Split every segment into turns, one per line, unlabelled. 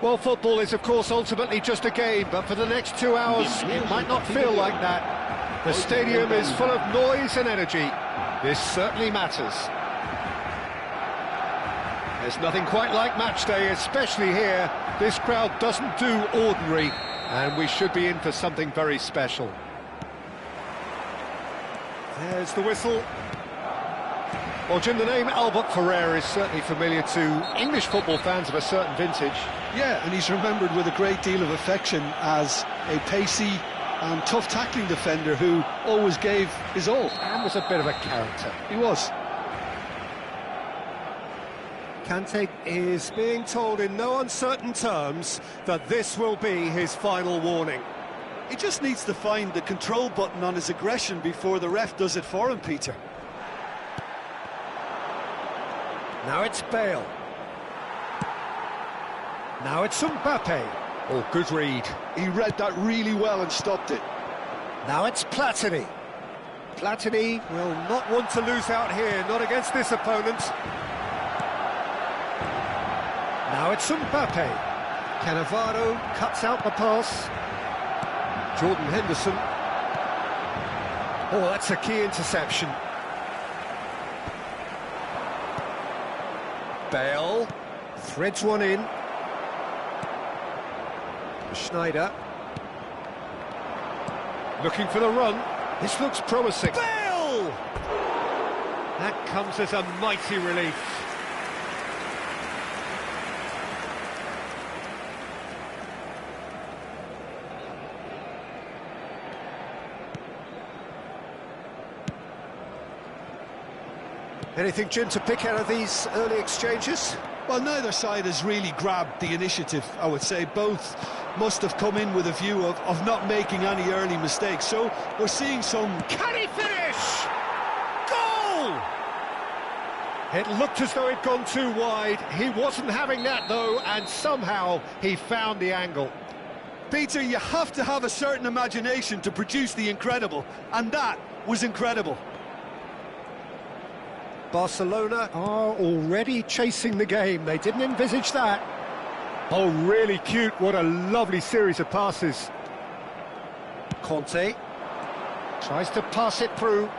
Well, football is, of course, ultimately just a game, but for the next 2 hours, it might not feel like that. The stadium is full of noise and energy. This certainly matters. There's nothing quite like match day, especially here. This crowd doesn't do ordinary, and we should be in for something very special. There's the whistle. Well, Jim, the name Albert Ferrer is certainly familiar to English football fans of a certain vintage.
Yeah, and he's remembered with a great deal of affection as a pacey and tough tackling defender who always gave his all.
And was a bit of a character.
He was.
Kante is being told in no uncertain terms that this will be his final warning.
He just needs to find the control button on his aggression before the ref does it for him, Peter.
Now it's Bale. Now it's Mbappe. Oh, good read.
He read that really well and stopped it.
Now it's Platini. Platini will not want to lose out here, not against this opponent. Now it's Mbappe. Cannavaro cuts out the pass. Jordan Henderson. Oh, that's a key interception. Bale threads one in. Schneider looking for the run. This looks promising. Bale! That comes as a mighty relief. Anything, Jim, to pick out of these early exchanges?
Well, neither side has really grabbed the initiative, I would say. Both must have come in with a view of not making any early mistakes. So we're seeing some...
Can he finish? Goal! It looked as though it'd gone too wide. He wasn't having that, though, and somehow he found the angle.
Peter, you have to have a certain imagination to produce the incredible, and that was incredible.
Barcelona are already chasing the game. They didn't envisage that. Oh, really cute. What a lovely series of passes. Conte tries to pass it through.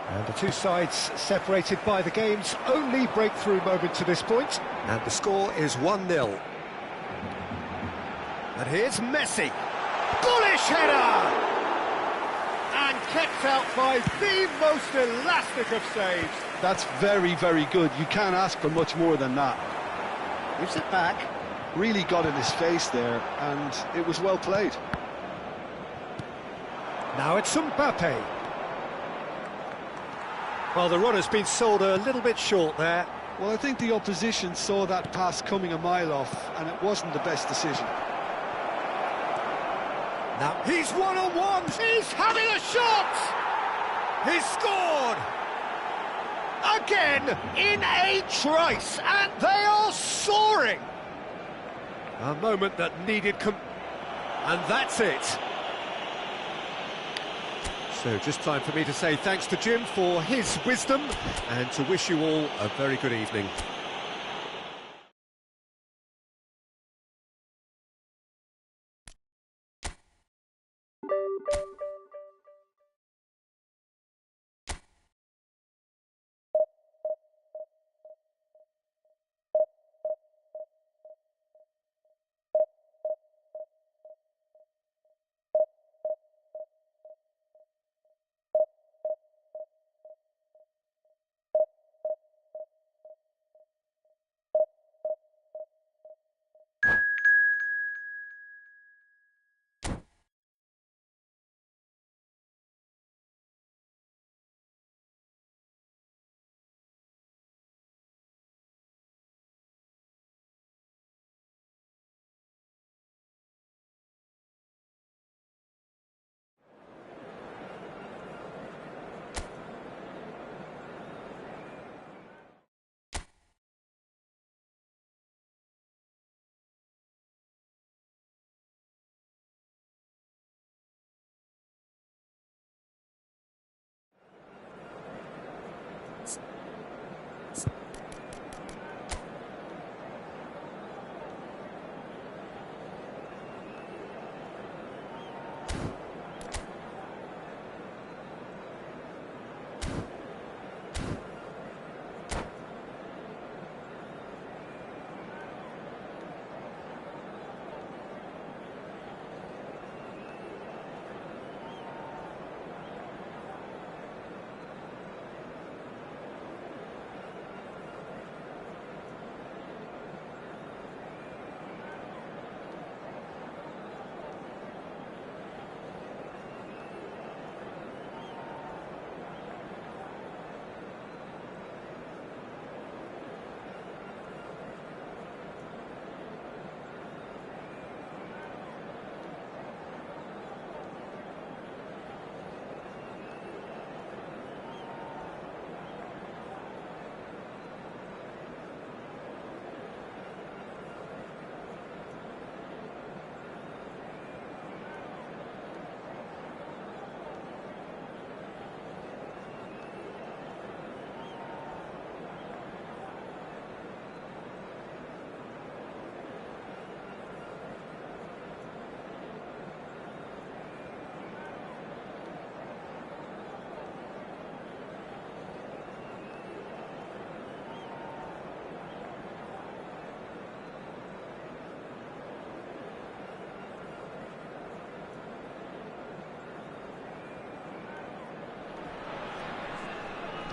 And the two sides separated by the game's only breakthrough moment to this point. And the score is 1-0. And here's Messi. Bullish header! And kept out by the most elastic of saves.
That's very, very good. You can't ask for much more than that.
Gives it back.
Really got in his face there, and it was well played.
Now it's Mbappe. Well, the run has been sold a little bit short there.
Well, I think the opposition saw that pass coming a mile off, and it wasn't the best decision.
Now he's one-on-one. He's having a shot. He's scored again in a trice, and they are soaring. A moment that needed and that's it. So just time for me to say thanks to Jim for his wisdom and to wish you all a very good evening.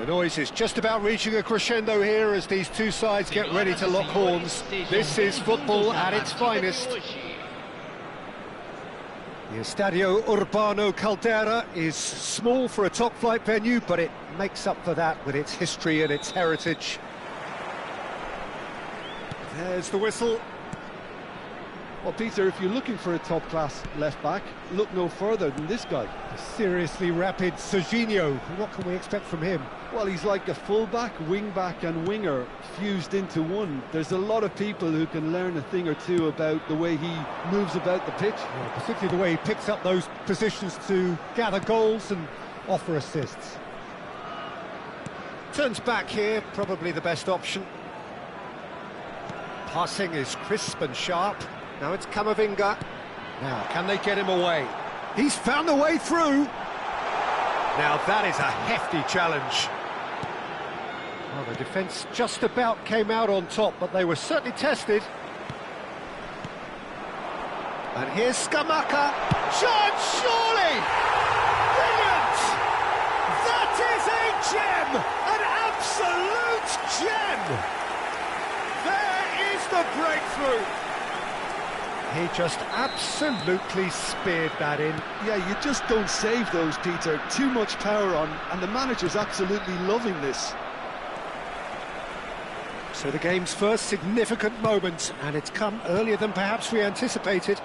The noise is just about reaching a crescendo here as these two sides get ready to lock horns. This is football at its finest. The Estadio Urbano Caldera is small for a top-flight venue, but it makes up for that with its history and its heritage. There's the whistle.
Well, Peter, if you're looking for a top-class left-back, look no further than this guy.
A seriously rapid Serginho. What can we expect from him?
Well, he's like a full-back, wing-back and winger fused into one. There's a lot of people who can learn a thing or two about the way he moves about the pitch.
Yeah, particularly the way he picks up those positions to gather goals and offer assists. Turns back here, probably the best option. Passing is crisp and sharp. Now it's Camavinga. Now, can they get him away? He's found the way through. Now that is a hefty challenge. Well, the defence just about came out on top, but they were certainly tested. And here's Scamacca. Chance, surely! Brilliant! That is a gem! An absolute gem! There is the breakthrough. He just absolutely speared that in.
Yeah, you just don't save those, Peter. Too much power on, and the manager's absolutely loving this.
So the game's first significant moment, and it's come earlier than perhaps we anticipated.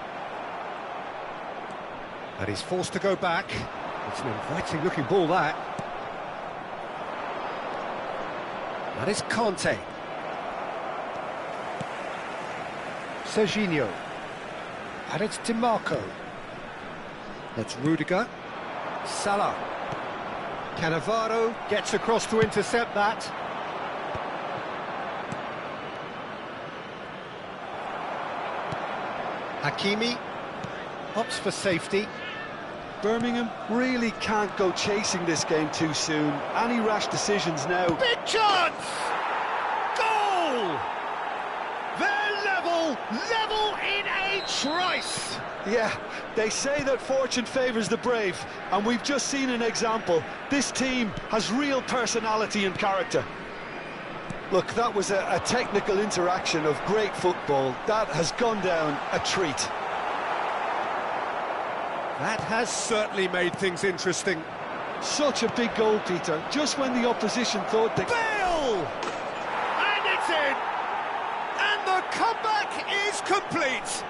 And he's forced to go back. It's an inviting-looking ball, that. That is Conte. Serginho. And it's DiMarco. That's Rudiger. Salah. Cannavaro gets across to intercept that. Hakimi opts for safety.
Birmingham really can't go chasing this game too soon. Any rash decisions now.
Big chance! Goal! They're level in a trice!
Yeah, they say that fortune favours the brave, and we've just seen an example. This team has real personality and character. Look, that was a technical interaction of great football. That has gone down a treat.
That has certainly made things interesting.
Such a big goal, Peter, just when the opposition thought they...
Bale! And it's in! And the comeback is complete!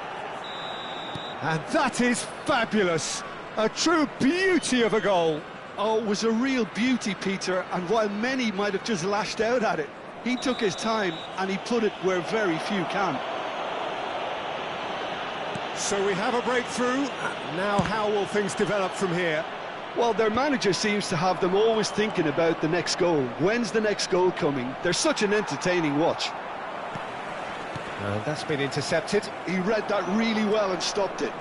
And that is fabulous! A true beauty of a goal!
Oh, it was a real beauty, Peter, and while many might have just lashed out at it, he took his time and he put it where very few can.
So we have a breakthrough. Now how will things develop from here?
Well, their manager seems to have them always thinking about the next goal. When's the next goal coming? They're such an entertaining watch.
That's been intercepted.
He read that really well and stopped it.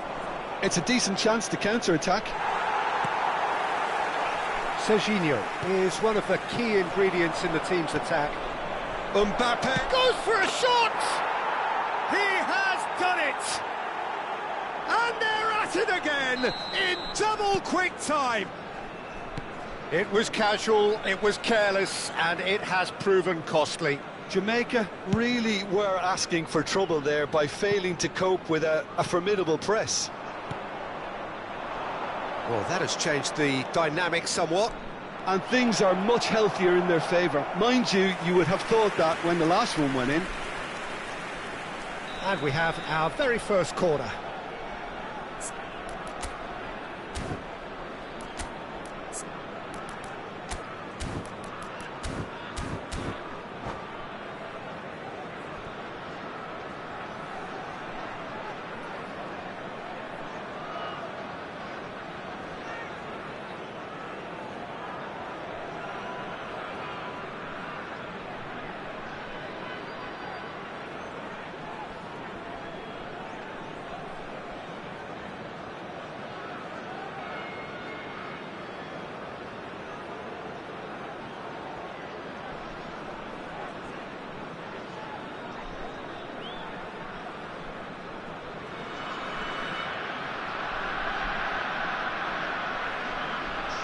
It's a decent chance to counter-attack.
Serginho is one of the key ingredients in the team's attack. Mbappe goes for a shot! He has done it! And they're at it again in double quick time. It was casual, it was careless, and it has proven costly.
Jamaica really were asking for trouble there by failing to cope with a formidable press.
Well, that has changed the dynamic somewhat.
And things are much healthier in their favour. Mind you, you would have thought that when the last one went in.
And we have our very first corner.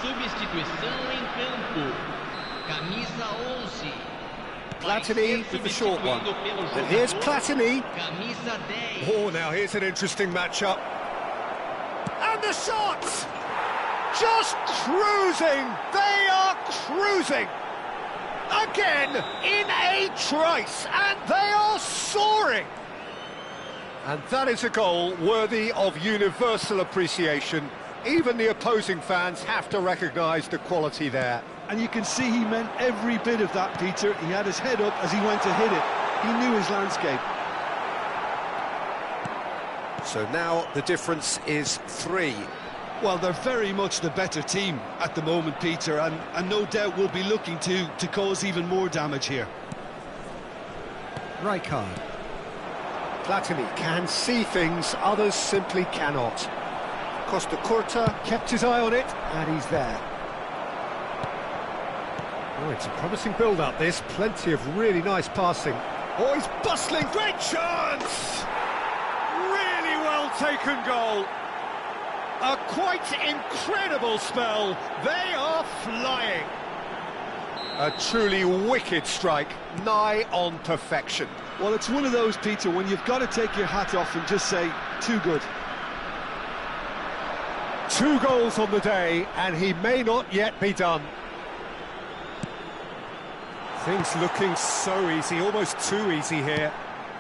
Substituição em campo.
Platini with the short one. And here's Platini. Oh, now here's an interesting matchup. And the shots! Just cruising! They are cruising! Again, in a trice, and they are soaring! And that is a goal worthy of universal appreciation. Even the opposing fans have to recognise the quality there.
And you can see he meant every bit of that, Peter. He had his head up as he went to hit it. He knew his landscape.
So now the difference is 3.
Well, they're very much the better team at the moment, Peter, and no doubt will be looking to cause even more damage here.
Rankeo. Platini can see things others simply cannot. Costa Curta kept his eye on it, and he's there. Oh, it's a promising build-up, this. Plenty of really nice passing. Oh, he's bustling. Great chance! Really well-taken goal. A quite incredible spell. They are flying. A truly wicked strike, nigh on perfection.
Well, it's one of those, Peter, when you've got to take your hat off and just say, too good.
2 goals on the day, and he may not yet be done. Things looking so easy, almost too easy here.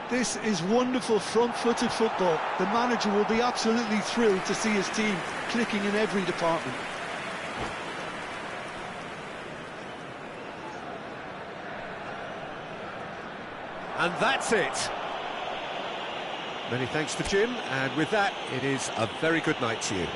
This is wonderful front-footed football. The manager will be absolutely thrilled to see his team clicking in every department.
And that's it. Many thanks to Jim, and with that, it is a very good night to you.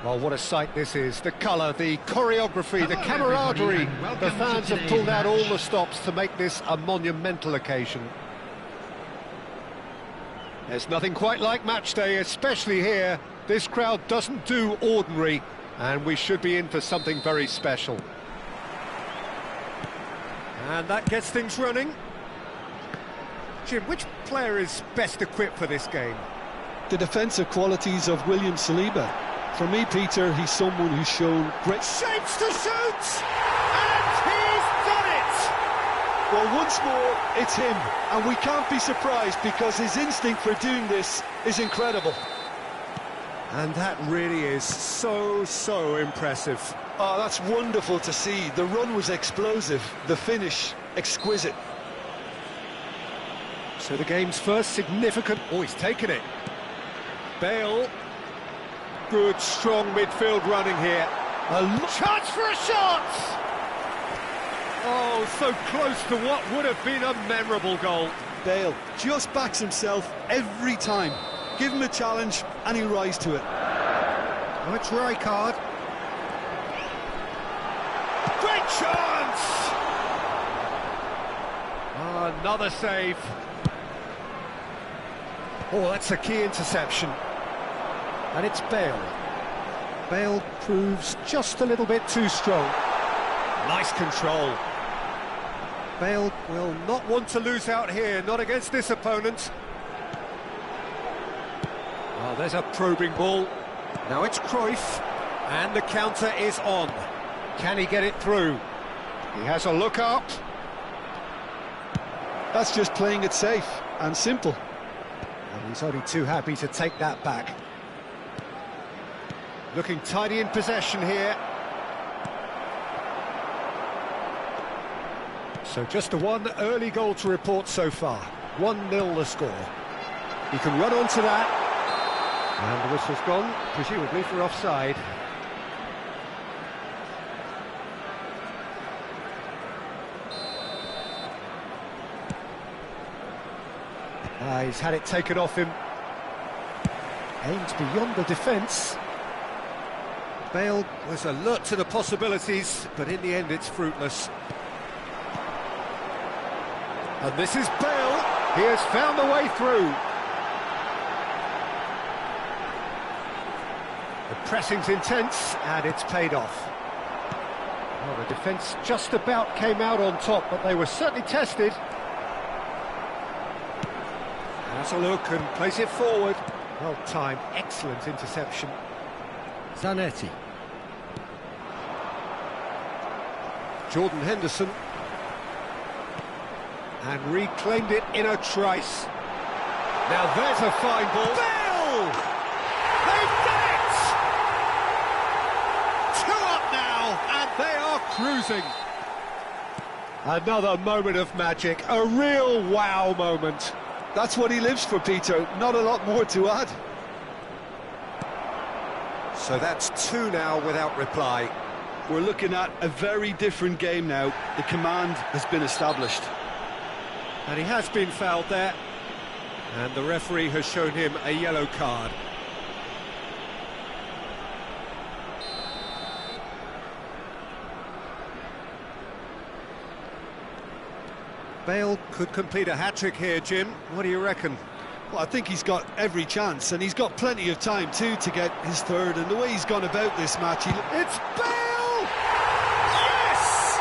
Well, what a sight this is. The colour, the choreography, the camaraderie. The fans have pulled out all the stops to make this a monumental occasion. There's nothing quite like match day, especially here. This crowd doesn't do ordinary, and we should be in for something very special. And that gets things running. Jim, which player is best equipped for this game?
the defensive qualities of William Saliba. For me, Peter, he's someone who's shown great...
Shapes to shoot! And he's done it!
Well, once more, it's him. And we can't be surprised because his instinct for doing this is incredible.
And that really is so impressive.
Oh, that's wonderful to see. The run was explosive, the finish exquisite.
So the game's first significant... Oh, he's taken it. Bale. Good, strong midfield running here. A chance for a shot! Oh, so close to what would have been a memorable goal.
Bale just backs himself every time. Give him a challenge and he'll rise to it.
Oh, it's Rijkaard. Great chance! Oh, another save. Oh, that's a key interception. And it's Bale. Bale proves just a little bit too strong. Nice control. Bale will not want to lose out here, not against this opponent. Oh, there's a probing ball. Now it's Cruyff, and the counter is on. Can he get it through? He has a look up.
That's just playing it safe and simple.
And he's only too happy to take that back. Looking tidy in possession here. So just the one early goal to report so far. 1-0 the score. He can run onto that. And the whistle's gone, presumably for offside. He's had it taken off him. Aimed beyond the defence. Bale was alert to the possibilities, but in the end it's fruitless. And this is Bale. He has found a way through. The pressing's intense, and it's paid off. Well, the defence just about came out on top, but they were certainly tested. Has a look and plays it forward. Well timed, excellent interception. Zanetti. Jordan Henderson. And reclaimed it in a trice. Now there's a fine ball. Bale! They've done it! 2 up now, and they are cruising. Another moment of magic, a real wow moment.
That's what he lives for, Peter. Not a lot more to add.
So that's 2 now without reply.
We're looking at a very different game now. The command has been established.
And he has been fouled there. And the referee has shown him a yellow card. Bale could complete a hat-trick here, Jim. What do you reckon?
Well, I think he's got every chance, and he's got plenty of time too to get his third. And the way he's gone about this match,
it's Bale! Yes!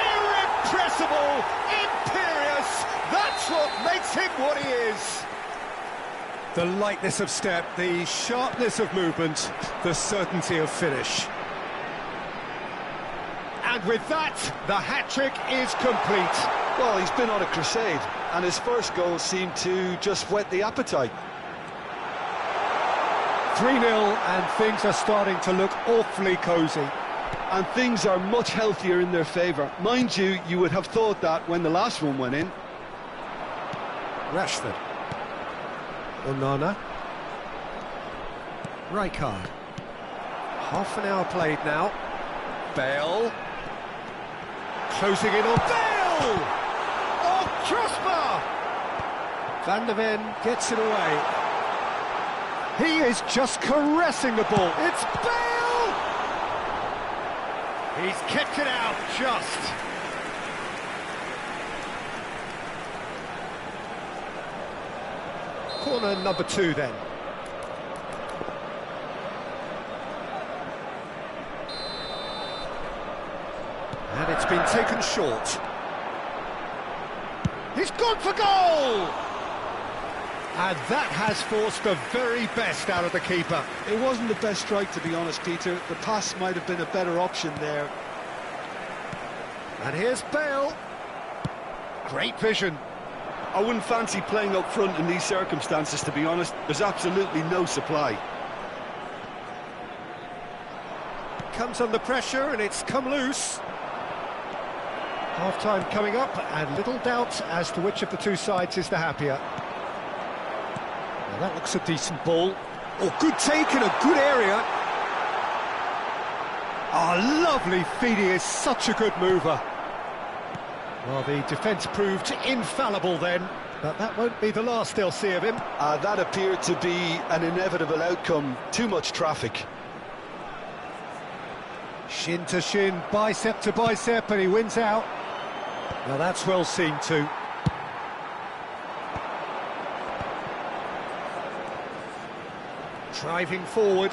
Irrepressible, imperious. That's what makes him what he is. The lightness of step, the sharpness of movement, the certainty of finish. And with that, the hat-trick is complete.
Well, he's been on a crusade, and his first goal seemed to just whet the appetite.
3-0, and things are starting to look awfully cosy.
And things are much healthier in their favour. Mind you, you would have thought that when the last one went in.
Rashford. Onana. Rijkaard. Half an hour played now. Bale. Closing in on Bale! Oh, crossbar! Van der Ven gets it away. He is just caressing the ball. It's Bale! He's kept it out just. Corner number 2 then. And it's been taken short. He's gone for goal! And that has forced the very best out of the keeper.
It wasn't the best strike, to be honest, Peter. The pass might have been a better option there.
And here's Bale. Great vision.
I wouldn't fancy playing up front in these circumstances, to be honest. There's absolutely no supply.
Comes under pressure and it's come loose. Half-time coming up and little doubt as to which of the two sides is the happier. Well, that looks a decent ball. Oh, good take in a good area. Oh, lovely feed. He is such a good mover. Well, the defence proved infallible then, but that won't be the last they'll see of him.
That appeared to be an inevitable outcome. Too much traffic.
Shin to shin, bicep to bicep, and he wins out. Well, that's well seen too. Driving forward.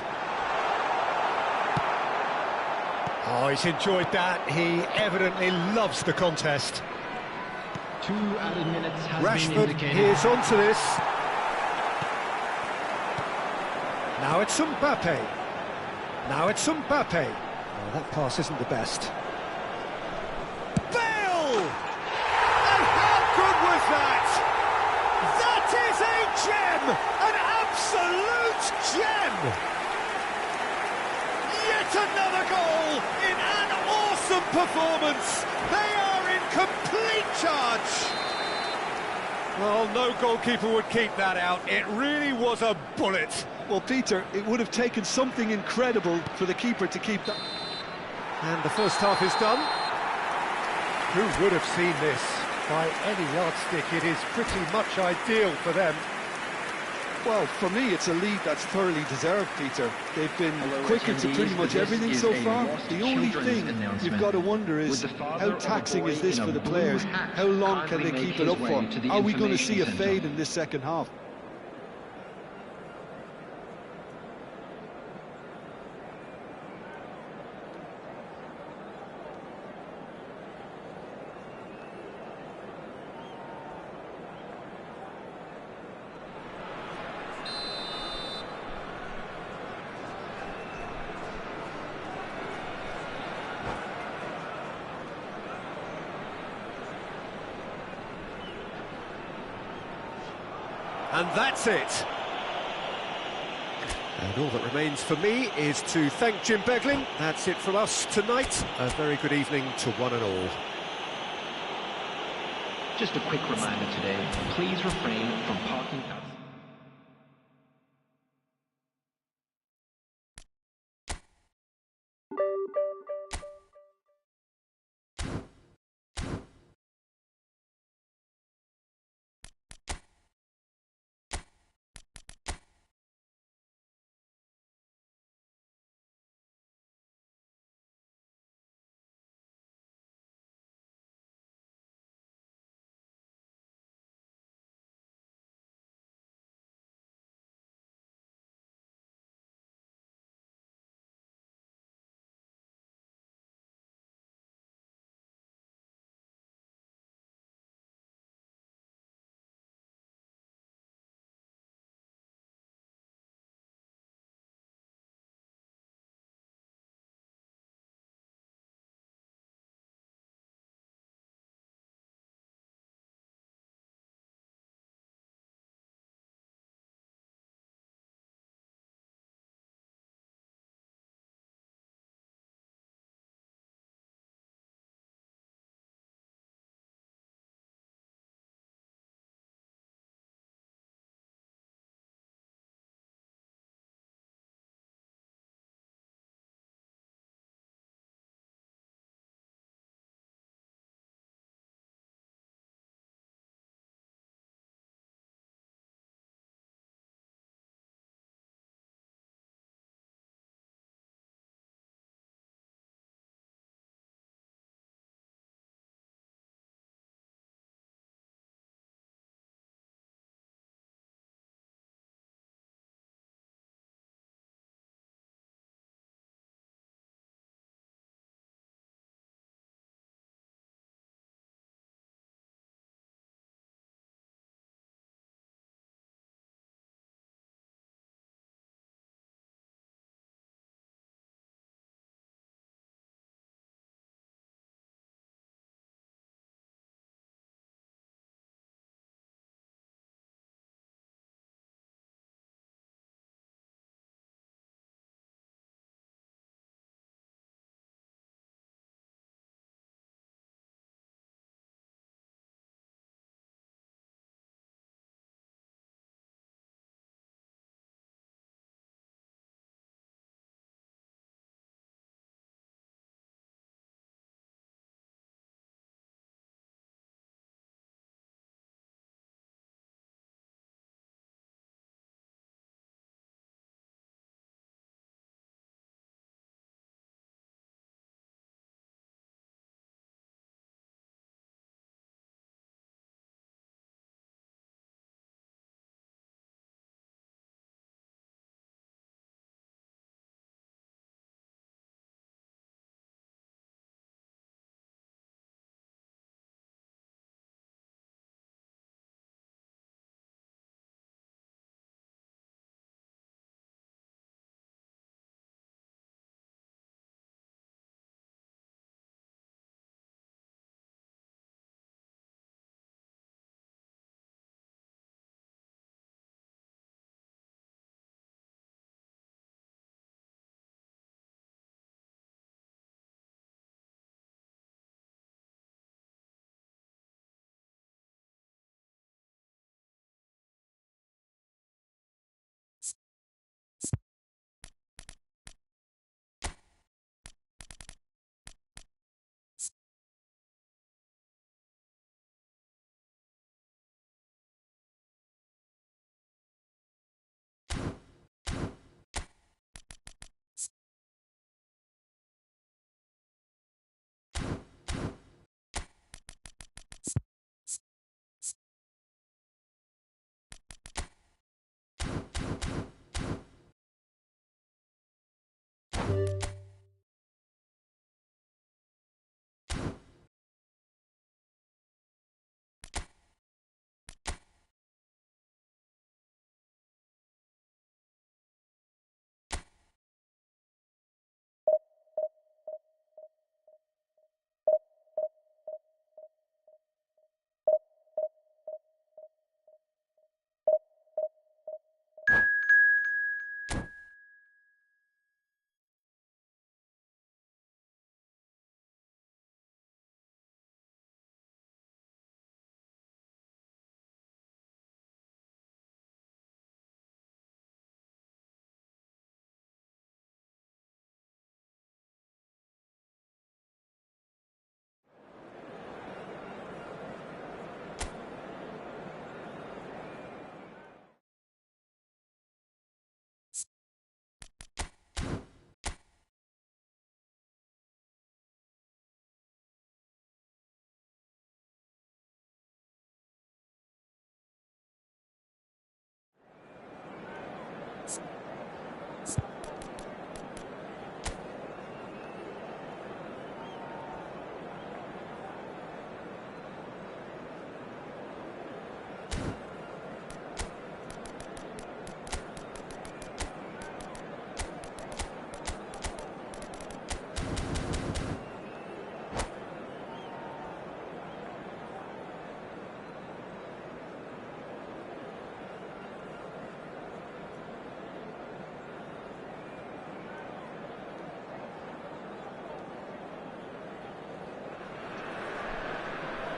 Oh, he's enjoyed that. He evidently loves the contest.
2 added minutes has been
Rashford
indicated.
is onto this. Now it's Mbappe. Now it's Mbappe. Oh, that pass isn't the best. Bale! And how good was that? That is a gem! An absolute gem! Yet another goal in an awesome performance. They are in complete charge. Well, no goalkeeper would keep that out. It really was a bullet.
Well, Peter, it would have taken something incredible for the keeper to keep that.
And the first half is done. Who would have seen this? By any yardstick, it is pretty much ideal for them.
Well, for me, it's a lead that's thoroughly deserved, Peter. They've been quicker to pretty much everything so far. The only thing you've got to wonder is how taxing is this for the players? How long can they keep it up for? Are we going to see a fade in this second half?
And that's it. And all that remains for me is to thank Jim Beglin. That's it from us tonight. A very good evening to one and all.
Just a quick reminder today, please refrain from parking outside.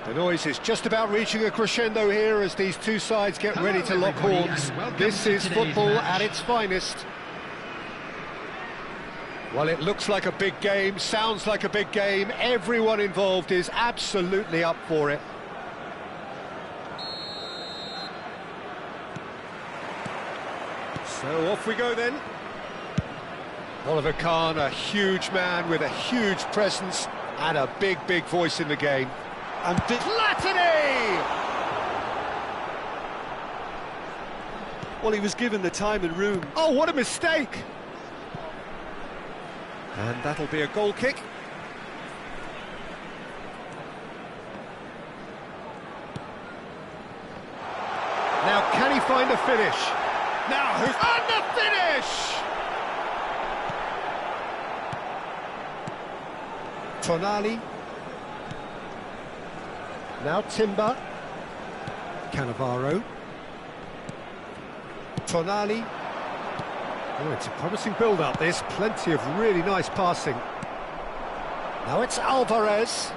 The noise is just about reaching a crescendo here as these two sides get ready to lock horns. This is football at its finest. Well, it looks like a big game, sounds like a big game. Everyone involved is absolutely up for it. So off we go then. Oliver Kahn, a huge man with a huge presence and a big voice in the game. And Platini!
Well, he was given the time and room.
Oh, what a mistake! And that'll be a goal kick. Now, can he find a finish? Now, who's on the finish? Tonali. Now Timber. Cannavaro. Tonali. Oh, it's a promising build-up, this. Plenty of really nice passing. Now it's Alvarez.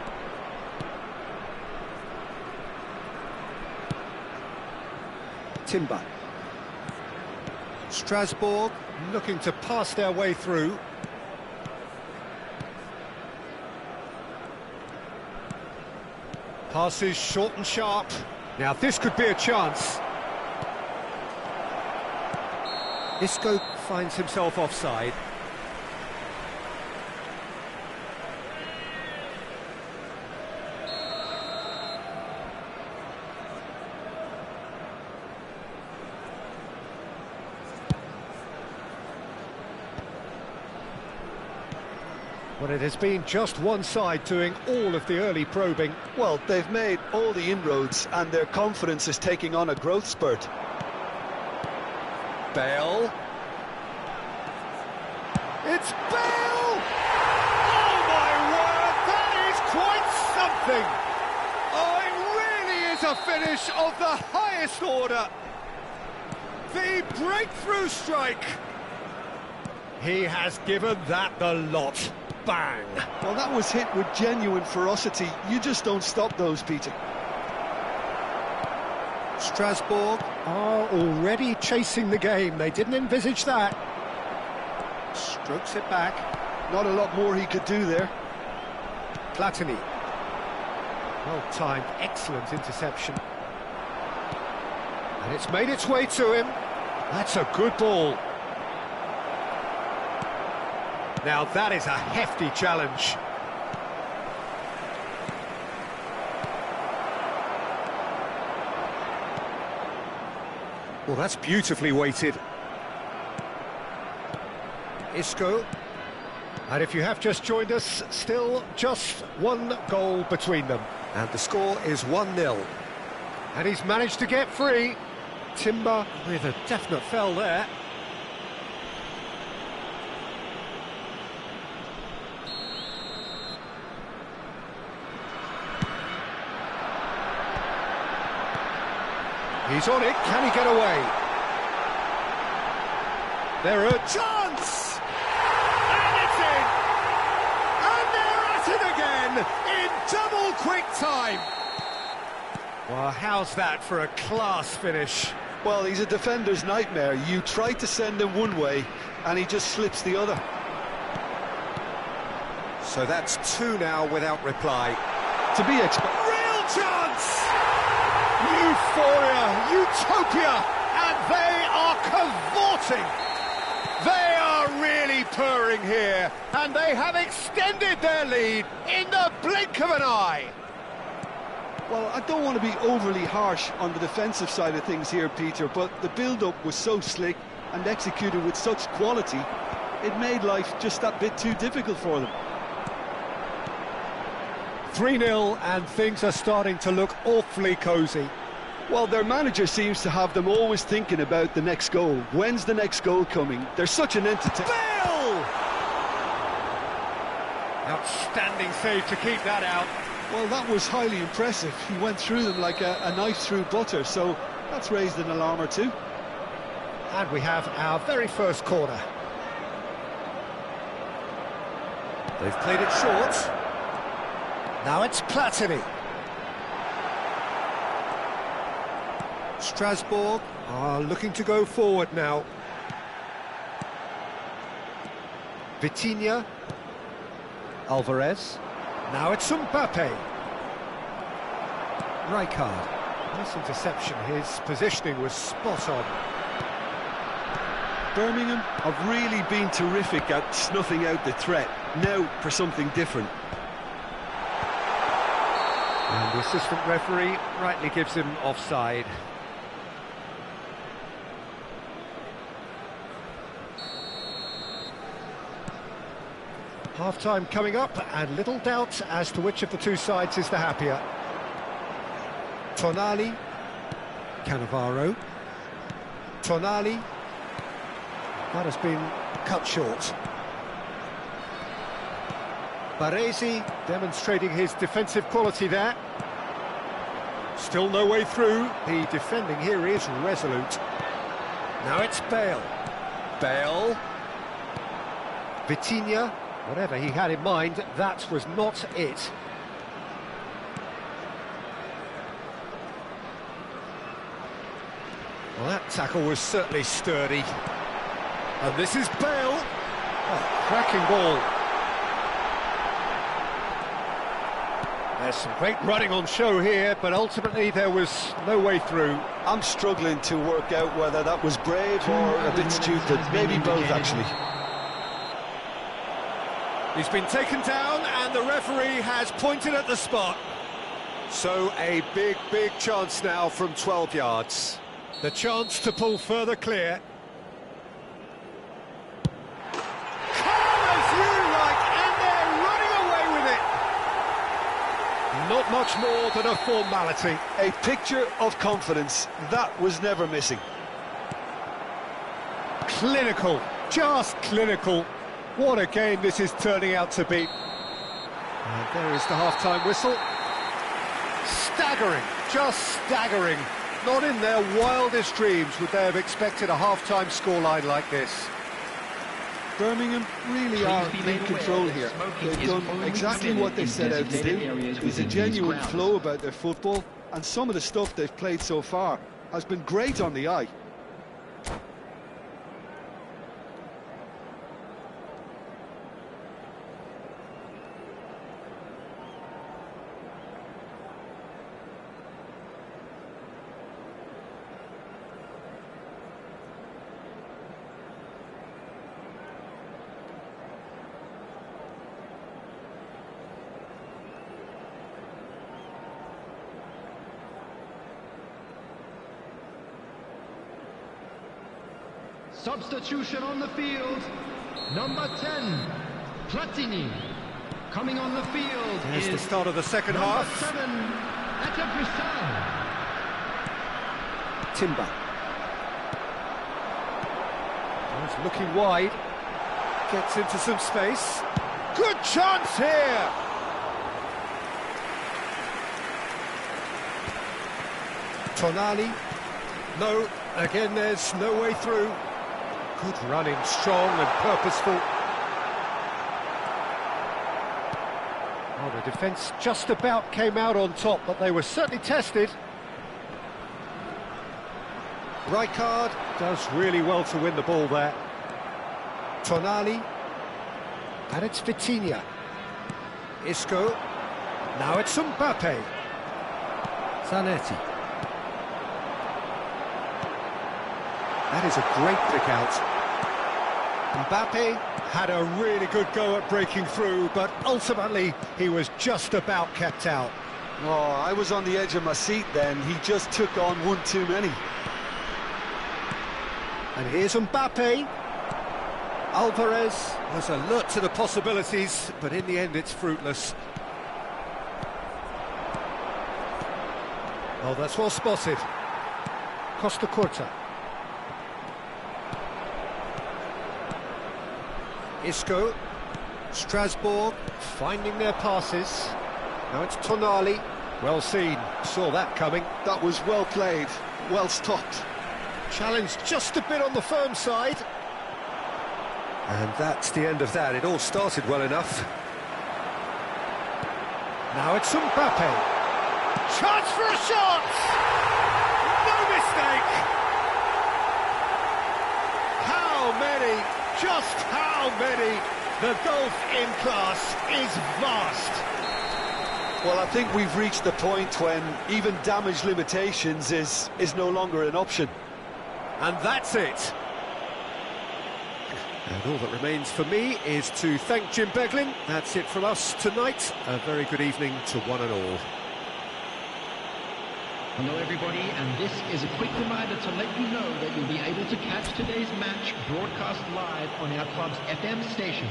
Timber. Strasbourg looking to pass their way through. Passes short and sharp. Now this could be a chance. Isco finds himself offside. Well, it has been just one side doing all of the early probing.
Well, they've made all the inroads and their confidence is taking on a growth spurt.
Bale. It's Bale! Oh my word, that is quite something! Oh, it really is a finish of the highest order. The breakthrough strike. He has given that the lot. Bang!
Well, that was hit with genuine ferocity. You just don't stop those, Peter.
Strasbourg are already chasing the game. They didn't envisage that. Strokes it back.
Not a lot more he could do there.
Platini. Well-timed, excellent interception. And it's made its way to him. That's a good ball. Now that is a hefty challenge. Well, that's beautifully weighted. Isco. And if you have just joined us, still just one goal between them. And the score is 1-0. And he's managed to get free. Timber with a definite fell there. He's on it, can he get away? There a chance! And it's in! And they're at it again, in double quick time! Well, how's that for a class finish?
Well, he's a defender's nightmare. You try to send him one way, and he just slips the other.
So that's 2 now without reply.
To be expected.
Real chance! Euphoria, utopia, and they are cavorting. They are really purring here, and they have extended their lead in the blink of an eye.
Well, I don't want to be overly harsh on the defensive side of things here, Peter, but the build-up was so slick and executed with such quality, it made life just that bit too difficult for them.
3-0, and things are starting to look awfully cosy.
Well, their manager seems to have them always thinking about the next goal. When's the next goal coming? They're such an entertainer.
Bale! Outstanding save to keep that out.
Well, that was highly impressive. He went through them like a knife through butter, so that's raised an alarm or two.
And we have our very first corner. They've played it short. Now it's Platini. Strasbourg are looking to go forward now. Vitinha. Alvarez. Now it's Mbappe. Rijkaard. Nice interception. His positioning was spot on.
Birmingham have really been terrific at snuffing out the threat. Now for something different.
And the assistant referee rightly gives him offside. Half-time coming up, and little doubt as to which of the two sides is the happier. Tonali, Cannavaro, Tonali. That has been cut short. Baresi demonstrating his defensive quality there. Still no way through. The defending here is resolute. Now it's Bale. Bale. Vitinha. Whatever he had in mind, that was not it. Well, that tackle was certainly sturdy. And this is Bale. Oh, cracking ball. There's some great running on show here, but ultimately there was no way through.
I'm struggling to work out whether that was brave or a bit stupid. Maybe both, actually.
He's been taken down, and the referee has pointed at the spot. So a big, big chance now from 12 yards. The chance to pull further clear. Calm as you like, and they're running away with it. Not much more than a formality.
A picture of confidence. That was never missing.
Clinical, just clinical. What a game this is turning out to be. And there is the half-time whistle. Staggering, just staggering. Not in their wildest dreams would they have expected a half-time scoreline like this.
Birmingham really are in control here. They've done exactly what they set out to do. There's a genuine flow about their football, and some of the stuff they've played so far has been great on the eye.
Substitution on the field, number 10, Platini. Coming on the field.
There's the start of the second half.
7,
Timber. He's looking wide. Gets into some space. Good chance here! Tonali. No, again there's no way through. Good running, strong and purposeful. Oh, the defence just about came out on top, but they were certainly tested. Rijkaard does really well to win the ball there. Tonali. And it's Vitinha. Isco. Now it's Mbappe. Zanetti. That is a great pick out. Mbappe had a really good go at breaking through, but ultimately he was just about kept out.
Oh, I was on the edge of my seat then. He just took on one too many.
And here's Mbappe. Alvarez was alert to the possibilities, but in the end it's fruitless. Oh, that's well spotted. Costa Curta. Isco. Strasbourg finding their passes. Now it's Tonali. Well seen, saw that coming.
That was well played, well stopped.
Challenge just a bit on the firm side. And that's the end of that. It all started well enough. Now it's Mbappe. Chance for a shot! No mistake! How many, just how many? The gulf in class is vast.
Well, I think we've reached the point when even damage limitations is no longer an option.
And that's it. And all that remains for me is to thank Jim Beglin. That's it from us tonight. A very good evening to one and all.
Hello everybody, and this is a quick reminder to let you know that you'll be able to catch today's match broadcast live on our club's FM station.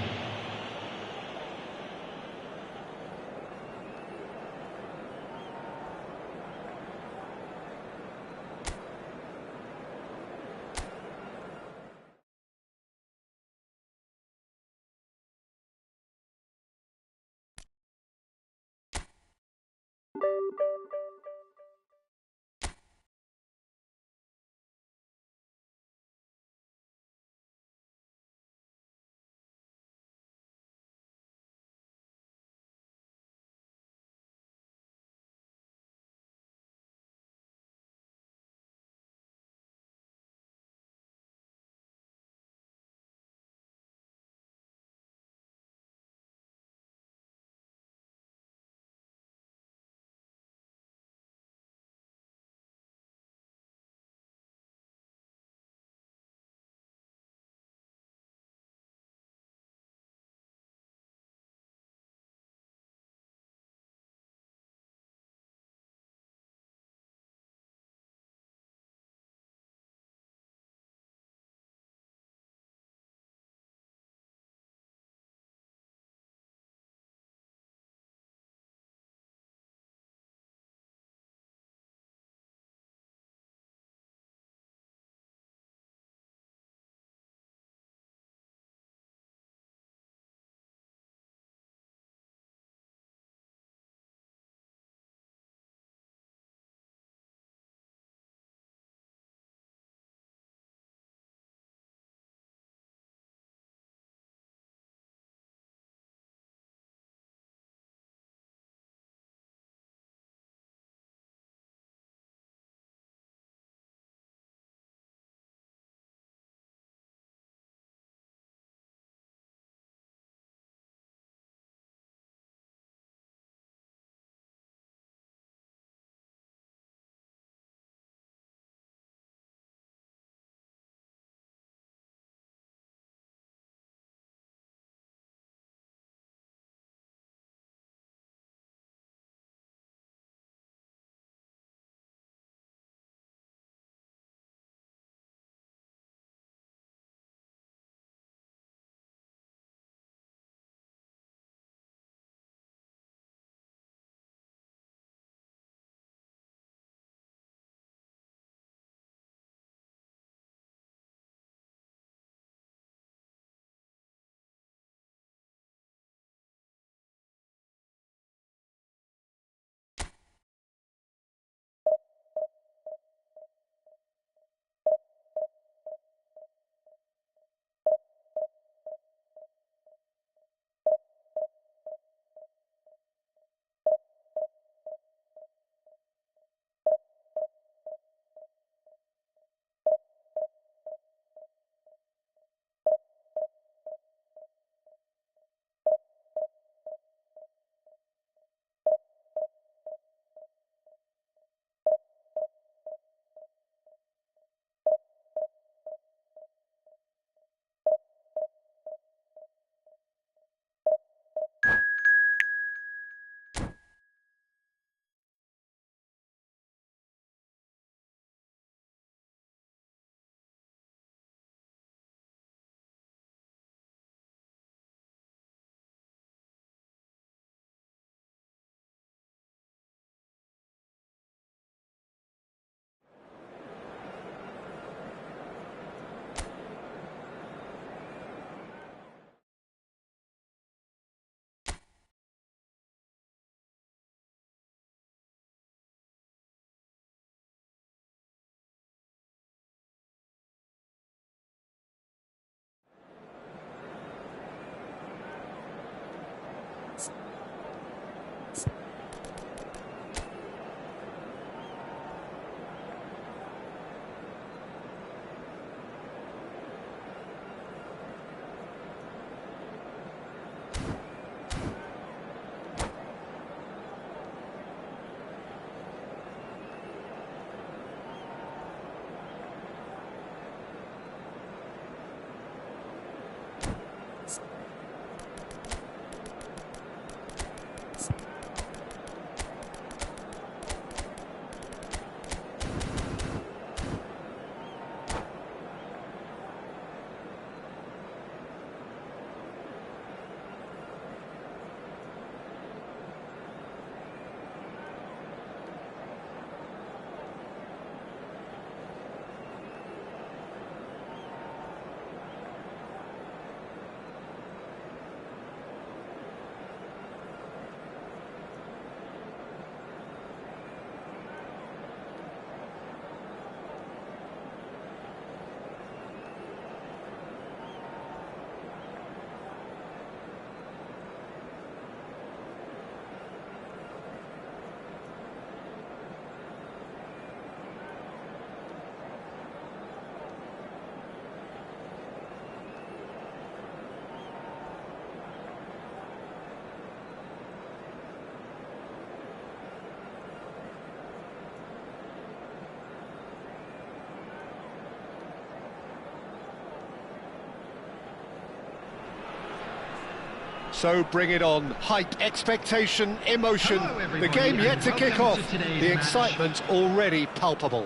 So bring it on. Hype, expectation, emotion.
Hello,
The
everybody,
game yet
and
to kick
welcome
off.
to today's
The
match.
excitement already palpable.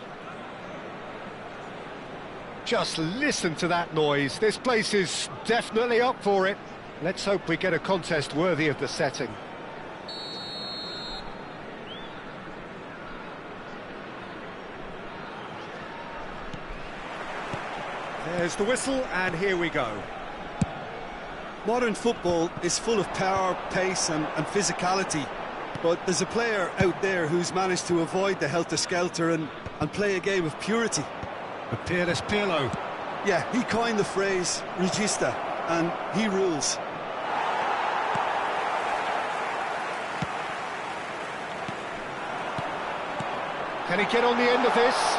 Just listen to that noise. This place is definitely up for it. Let's hope we get a contest worthy of the setting. There's the whistle, and here we go.
Modern football is full of power, pace and physicality, but there's a player out there who's managed to avoid the helter-skelter and play a game of purity.
The peerless Pirlo.
Yeah, he coined the phrase regista, and he rules.
Can he get on the end of this?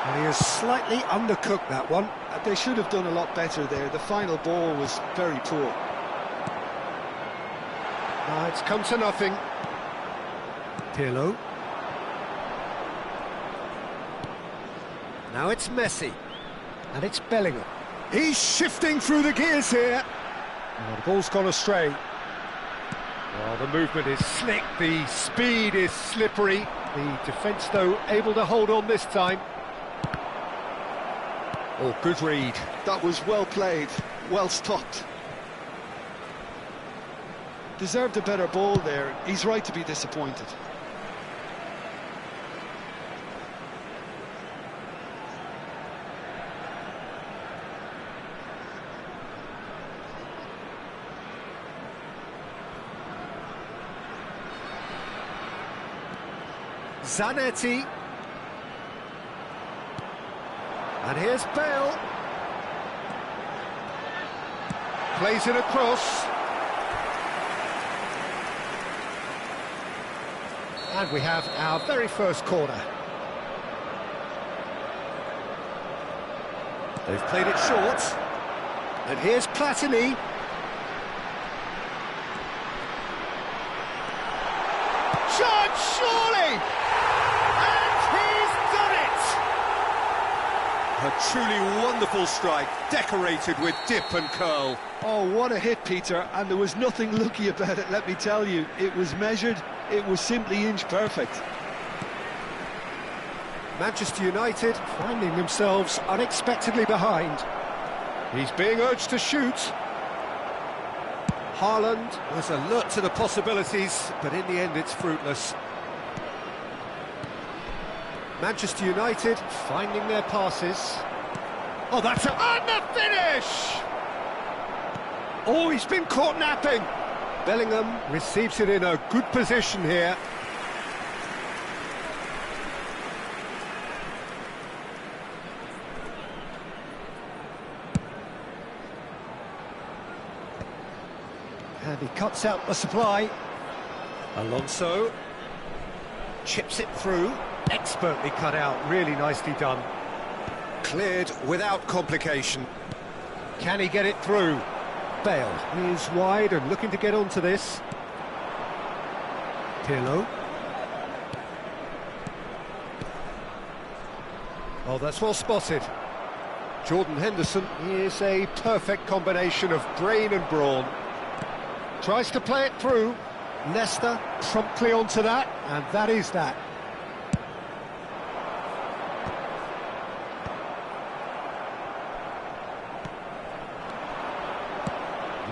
And he has slightly undercooked that one.
They should have done a lot better there. The final ball was very poor.
It's come to nothing. Pirlo. Now it's Messi. And it's Bellingham. He's shifting through the gears here. Oh, the ball's gone astray. Well, the movement is slick, the speed is slippery. The defence, though, able to hold on this time. Oh, good read.
That was well played, well stopped. Deserved a better ball there. He's right to be disappointed.
Zanetti. And here's Bale. Plays it across. And we have our very first corner. They've played it short. And here's Platini. Shot, surely! And he's done it! A truly wonderful strike, decorated with dip and curl.
Oh, what a hit, Peter, and there was nothing lucky about it, let me tell you. It was measured, it was simply inch perfect.
Manchester United finding themselves unexpectedly behind. He's being urged to shoot. Haaland was alert to the possibilities, but in the end it's fruitless. Manchester United finding their passes. Oh, that's a... And the finish! Oh, he's been caught napping. Bellingham receives it in a good position here. And he cuts out the supply. Alonso chips it through. Expertly cut out, really nicely done. Cleared without complication. Can he get it through? Bale is wide and looking to get onto this. Pirlo. Oh, that's well spotted. Jordan Henderson is a perfect combination of brain and brawn. Tries to play it through. Leicester promptly onto that, and that is that.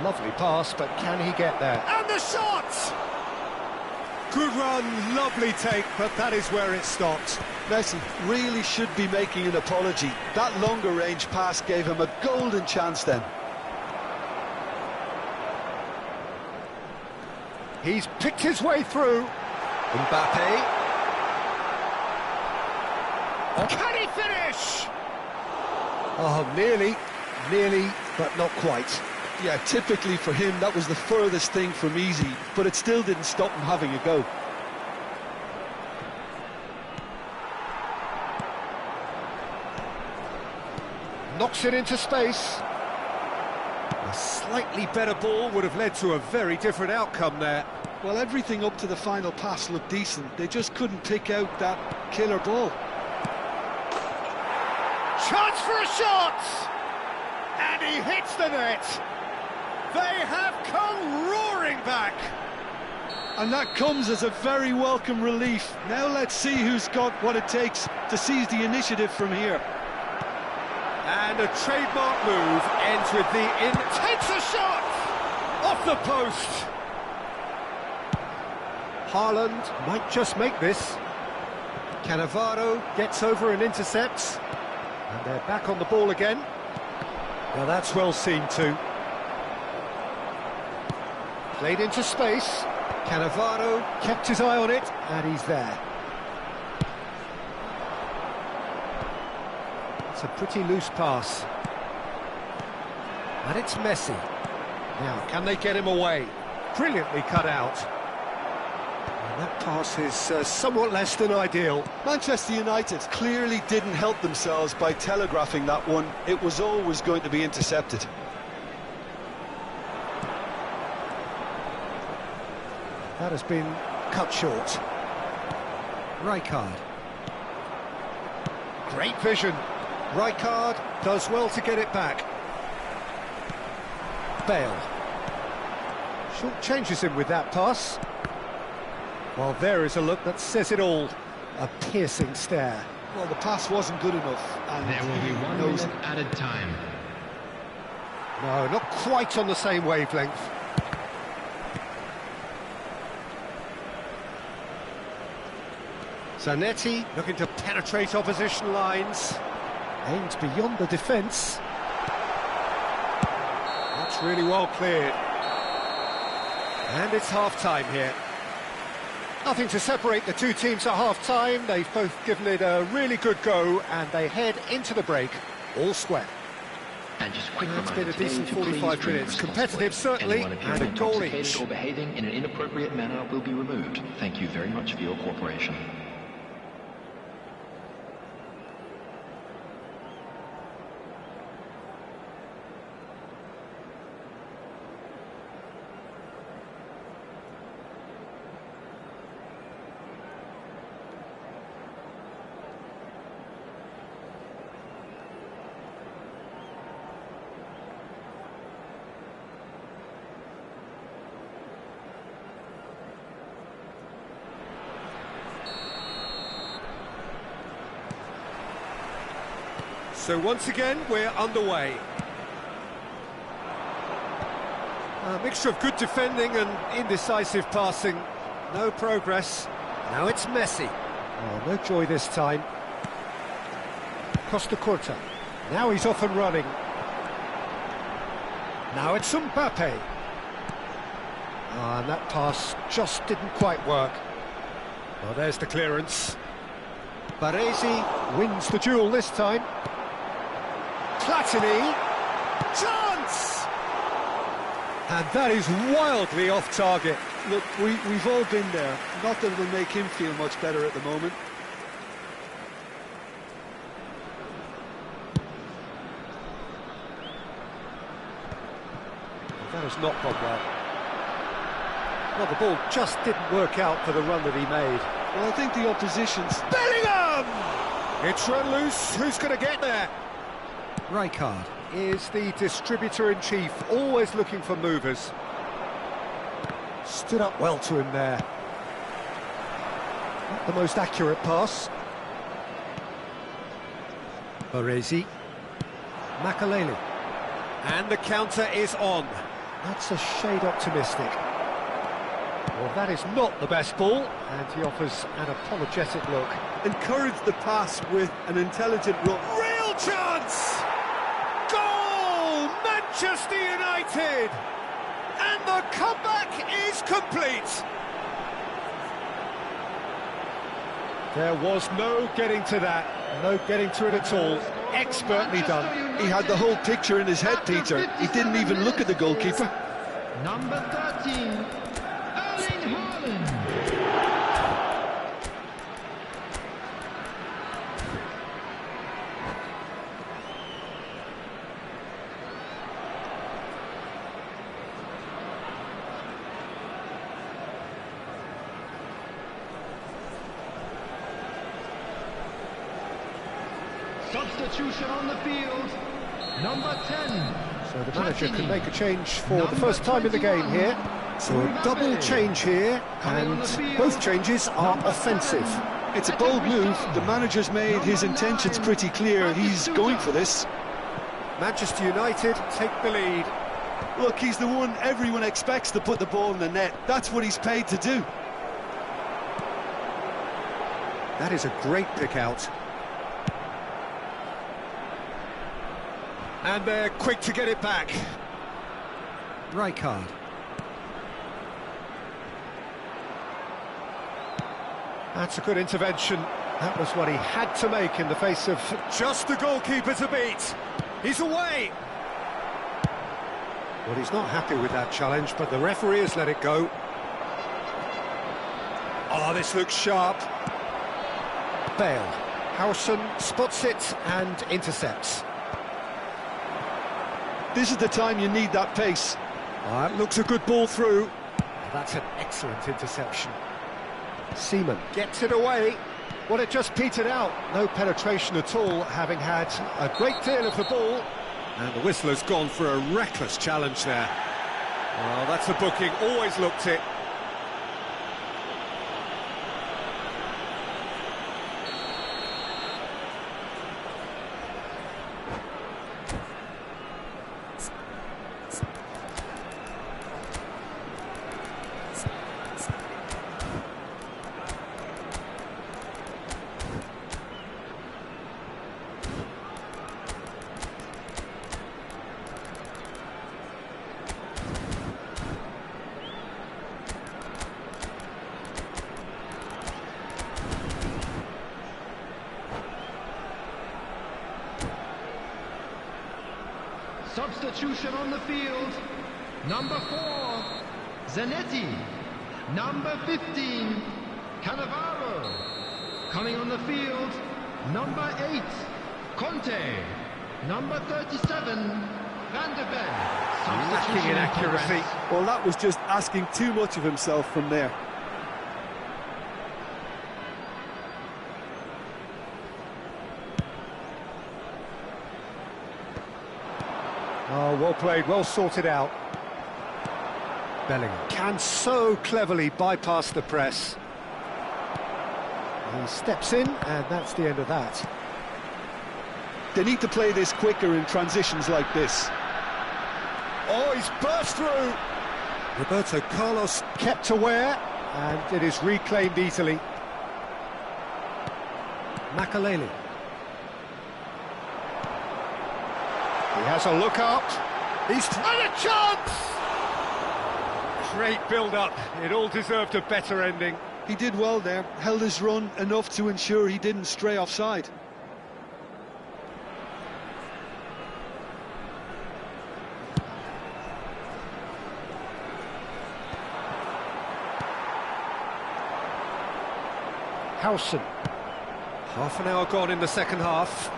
Lovely pass, but can he get there? And the shot! Good run, lovely take, but that is where it stopped.
Messi really should be making an apology. That longer range pass gave him a golden chance then.
He's picked his way through. Mbappe. Oh, can he finish? Oh, nearly, but not quite.
Yeah, typically for him, that was the furthest thing from easy, but it still didn't stop him having a go.
Knocks it into space. A slightly better ball would have led to a very different outcome there.
Well, everything up to the final pass looked decent. They just couldn't pick out that killer ball.
Chance for a shot! And he hits the net. They have come roaring back.
And that comes as a very welcome relief. Now let's see who's got what it takes to seize the initiative from here.
And a trademark move ends with the intense shot off the post. Haaland might just make this. Cannavaro gets over and intercepts. And they're back on the ball again. Now that's well seen too. Played into space. Cannavaro kept his eye on it, and he's there. It's a pretty loose pass. And it's Messi. Now, can they get him away? Brilliantly cut out. And that pass is somewhat less than ideal.
Manchester United clearly didn't help themselves by telegraphing that one. It was always going to be intercepted.
That has been cut short. Rijkaard. Great vision. Rijkaard does well to get it back. Bale. Short changes him with that pass. Well, there is a look that says it all. A piercing stare.
Well, the pass wasn't good enough. And
There will be 1 minute added time.
No, not quite on the same wavelength. Zanetti looking to penetrate opposition lines. Aimed beyond the defence. That's really well cleared. And it's half-time here. Nothing to separate the two teams at half-time. They've both given it a really good go, and they head into the break all square.
And just a quick
It's been
reminder
a decent
today to please
45
drink
minutes.
responsibly.
Competitive, certainly,
Anyone
and
appearing
a goal
intoxicated
each.
or behaving in an inappropriate manner will be removed. Thank you very much for your cooperation.
So once again, we're underway. A mixture of good defending and indecisive passing. No progress. Now it's Messi. Oh, no joy this time. Costa Curta. Now he's off and running. Now it's Mbappe. And that pass just didn't quite work. Well, there's the clearance. Baresi wins the duel this time. Platini, chance! And that is wildly off target.
Look, we've all been there. Not that it'll make him feel much better at the moment.
That has not gone well. Well, the ball just didn't work out for the run that he made.
Well, I think the opposition's...
Bellingham! It's run loose. Who's going to get there? Rijkaard is the distributor-in-chief, always looking for movers. Stood up well to him there. Not the most accurate pass. Baresi. Makaleli. And the counter is on. That's a shade optimistic. Well, that is not the best ball, and he offers an apologetic look.
Encourage the pass with an intelligent run.
Real chance! Goal! Manchester United! And the comeback is complete! There was no getting to that, no getting to it at all. Expertly done.
He had the whole picture in his head, Peter. He didn't even look at the goalkeeper.
Number 13, Erling Haaland. Substitution on the field. Number 10,
So the manager can make a change for the first time in the game here. So a double change here, and both changes are offensive.
It's a bold move. The manager's made his intentions pretty clear. He's going for this.
Manchester United take the lead.
Look, he's the one everyone expects to put the ball in the net. That's what he's paid to do.
That is a great pick out. And they're quick to get it back. Right card. That's a good intervention. That was what he had to make in the face of just the goalkeeper to beat. He's away. Well, he's not happy with that challenge, but the referee has let it go. Oh, this looks sharp. Bale. Howson spots it and intercepts.
This is the time you need that pace.
That looks a good ball through. That's an excellent interception. Seaman gets it away. Well, it just petered out. No penetration at all, having had a great deal of the ball. And the whistler's gone for a reckless challenge there. Well, that's a booking, always looked it.
Substitution on the field. Number 4, Zanetti. Number 15, Cannavaro. Coming on the field, number 8, Conte. Number 37, Van de Ven.
Lacking in accuracy.
Well, that was just asking too much of himself from there.
Oh, well played, well sorted out. Bellingham can so cleverly bypass the press. He steps in, and that's the end of that.
They need to play this quicker in transitions like this.
Oh, he's burst through! Roberto Carlos kept aware, and it is reclaimed easily. Makaleli. He has a look up. He's had a chance! Great build-up. It all deserved a better ending.
He did well there, held his run enough to ensure he didn't stray offside.
Howson. Half an hour gone in the second half.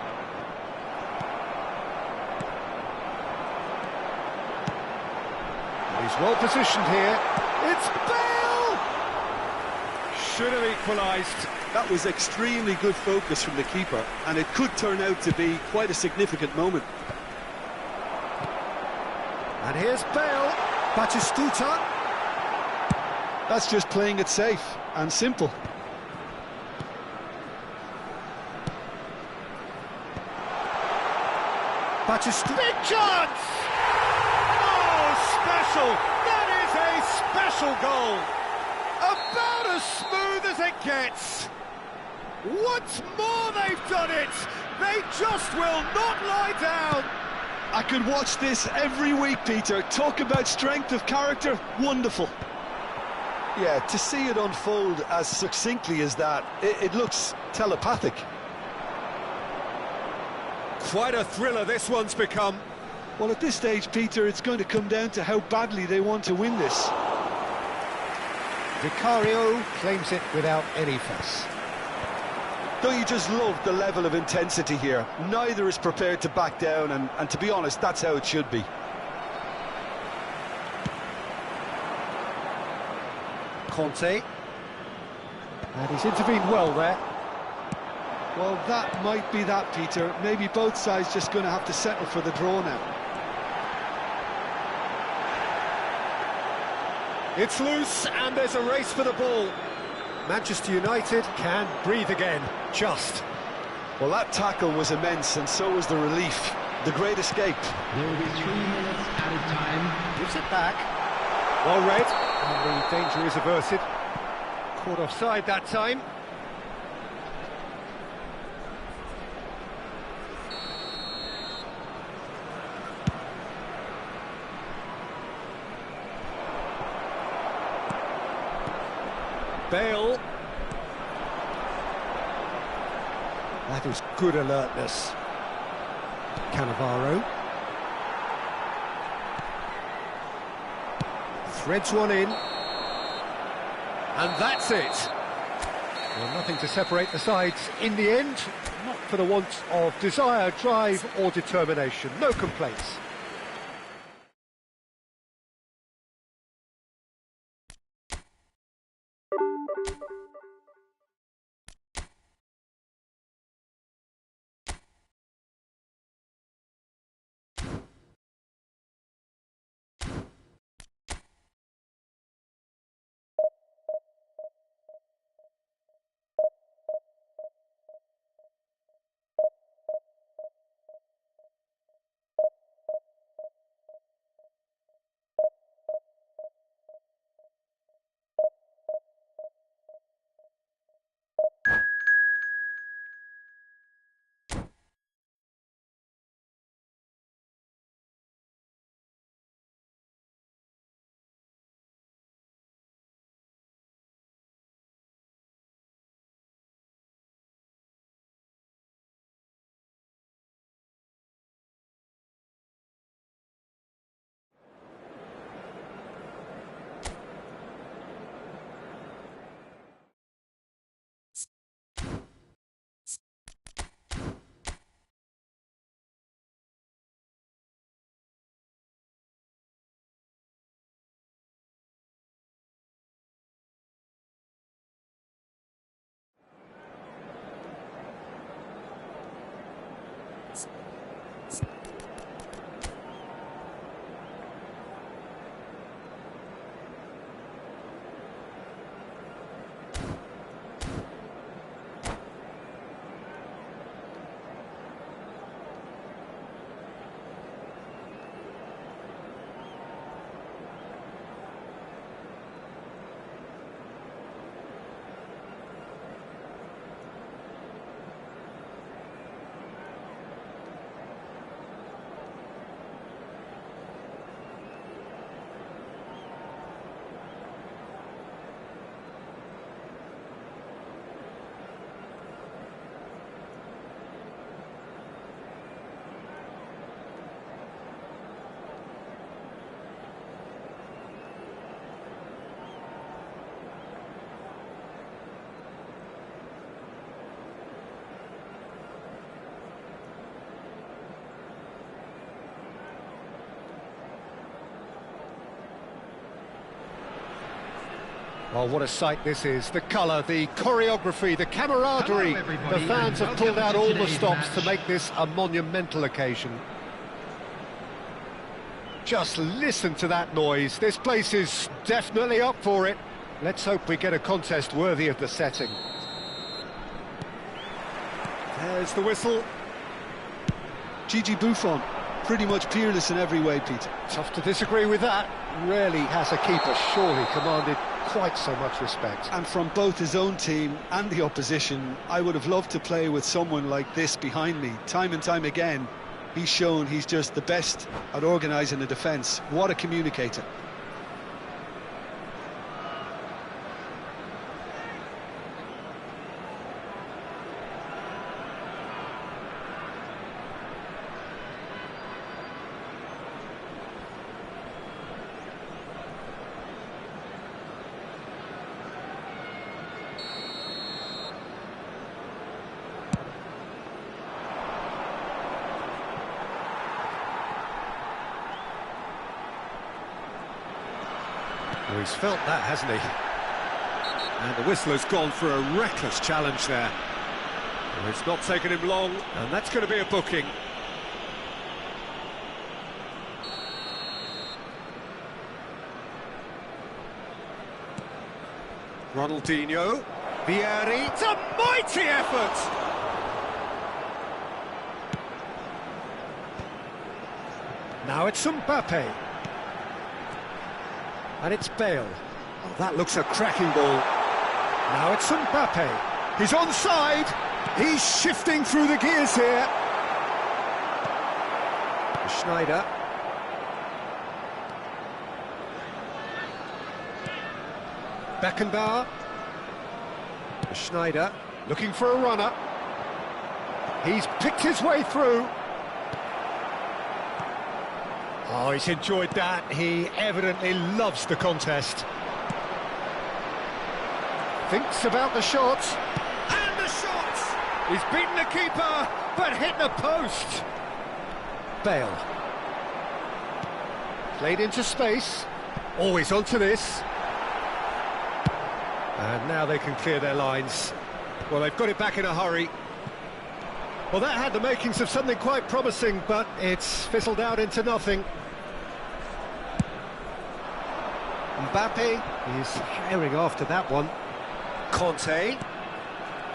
He's well positioned here. It's Bale! Should have equalised.
That was extremely good focus from the keeper, and it could turn out to be quite a significant moment.
And here's Bale. Batistuta.
That's just playing it safe and simple.
Batistuta. Big chance! Special! That is a special goal! About as smooth as it gets! Once more they've done it! They just will not lie down!
I could watch this every week, Peter. Talk about strength of character, wonderful. Yeah, to see it unfold as succinctly as that, it looks telepathic.
Quite a thriller this one's become.
Well, at this stage, Peter, it's going to come down to how badly they want to win this.
Vicario claims it without any fuss.
Don't you just love the level of intensity here? Neither is prepared to back down, and to be honest, that's how it should be.
Conte. And he's intervened well there.
Well, that might be that, Peter. Maybe both sides just going to have to settle for the draw now.
It's loose, and there's a race for the ball. Manchester United can breathe again, just.
Well, that tackle was immense, and so was the relief. The great escape.
There will be 3 minutes added time.
Gives it back. Well read, and the danger is averted. Caught offside that time. Bale. That is good alertness. Cannavaro. Threads one in. And that's it. Well, nothing to separate the sides in the end. Not for the want of desire, drive or determination. No complaints. Well, what a sight this is. The colour, the choreography, the camaraderie.
Hello,
the fans have pulled out all the stops to make this a monumental occasion. Just listen to that noise. This place is definitely up for it. Let's hope we get a contest worthy of the setting. There's the whistle.
Gigi Buffon, pretty much peerless in every way, Peter.
Tough to disagree with that. Rarely has a keeper surely commanded quite so much respect.
And from both his own team and the opposition, I would have loved to play with someone like this behind me. Time and time again, he's shown he's just the best at organising a defence. What a communicator.
Well, he's felt that, hasn't he? And the whistler's gone for a reckless challenge there. Well, it's not taken him long, and that's going to be a booking. Ronaldinho. Vieri. It's a mighty effort! Now it's Mbappe. And it's Bale. Oh, that looks a cracking ball. Now it's Mbappe. He's onside. He's shifting through the gears here. Schneider. Beckenbauer. Schneider looking for a runner. He's picked his way through. Oh, he's enjoyed that. He evidently loves the contest. Thinks about the shot. And the shot! He's beaten the keeper, but hit the post. Bale. Played into space. Always onto this. And now they can clear their lines. Well, they've got it back in a hurry. Well, that had the makings of something quite promising, but it's fizzled out into nothing. Mbappe is herring after that one. Conte.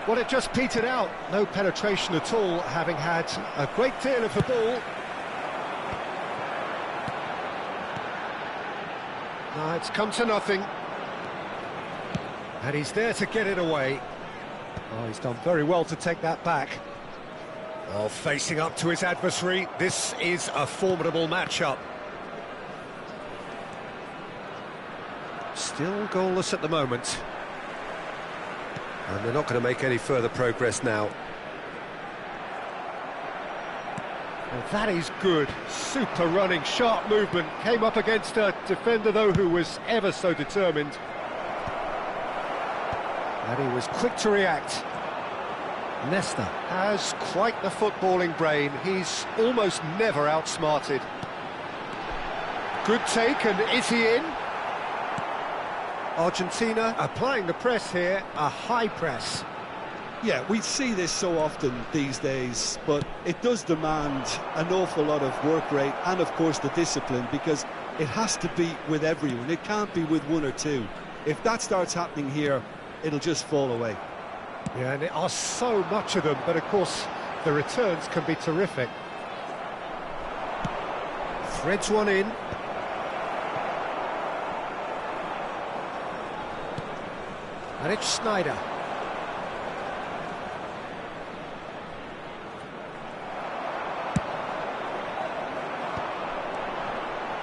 Well, it just petered out. No penetration at all, having had a great deal of the ball. No, it's come to nothing. And he's there to get it away. Oh, he's done very well to take that back. Oh, facing up to his adversary, this is a formidable matchup. Still goalless at the moment. And they're not going to make any further progress now. Well, that is good. Super running, sharp movement. Came up against a defender, though, who was ever so determined. And he was quick to react. Nesta has quite the footballing brain. He's almost never outsmarted. Good take, and is he in? Argentina applying the press here, a high press.
Yeah, we see this so often these days, but it does demand an awful lot of work rate and, of course, the discipline, because it has to be with everyone. It can't be with one or two. If that starts happening here, it'll just fall away.
Yeah, and there are so much of them, but of course the returns can be terrific. Threads one in. And it's Schneider.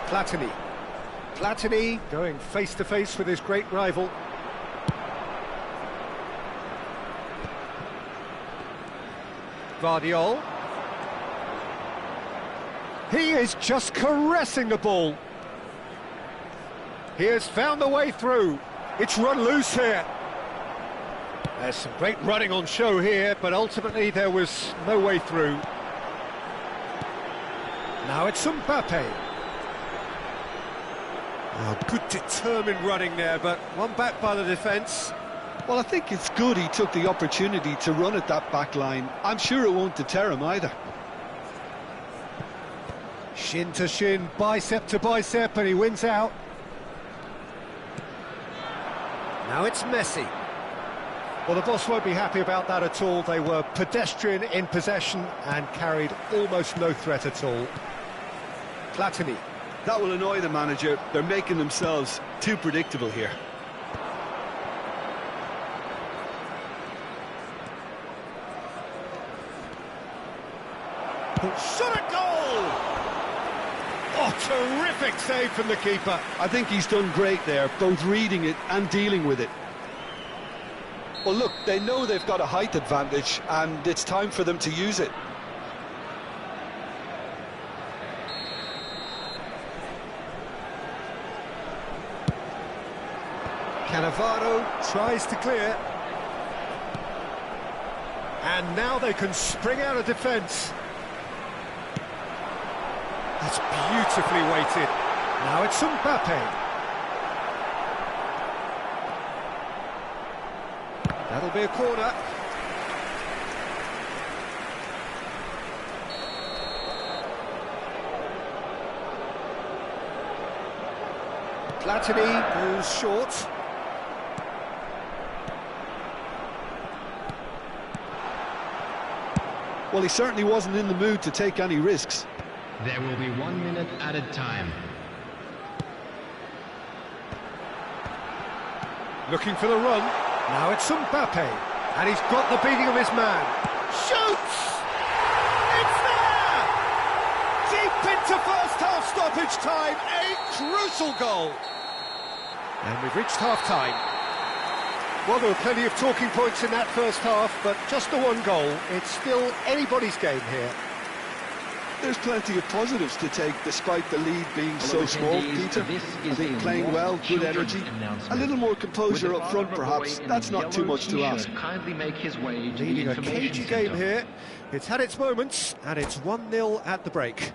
Platini. Platini going face-to-face with his great rival. Guardiola. He is just caressing the ball. He has found the way through. It's run loose here. There's some great running on show here, but ultimately there was no way through. Now it's Mbappe. Oh, good determined running there, but one back by the defence.
Well, I think it's good he took the opportunity to run at that back line. I'm sure it won't deter him either.
Shin to shin, bicep to bicep, and he wins out. Now it's Messi. Well, the boss won't be happy about that at all. They were pedestrian in possession and carried almost no threat at all. Platini.
That will annoy the manager. They're making themselves too predictable here.
Shot at goal! Oh, terrific save from the keeper.
I think he's done great there, both reading it and dealing with it. Well, look, they know they've got a height advantage, and it's time for them to use it.
Cannavaro tries to clear. And now they can spring out of defence. That's beautifully weighted. Now it's Mbappe. That'll be a corner. Platini goes short.
Well, he certainly wasn't in the mood to take any risks.
There will be 1 minute added time.
Looking for the run. Now it's Mbappe. And he's got the beating of his man. Shoots! It's there! Deep into first half stoppage time. A crucial goal. And we've reached half-time. Well, there were plenty of talking points in that first half, but just the one goal. It's still anybody's game here.
There's plenty of positives to take despite the lead being so small, Peter. I think playing well, good energy, a little more composure up front perhaps. That's not too much to ask.
Kindly make his way to the
Leading a
information
cagey
centre.
game here. It's had its moments, and it's 1-0 at the break.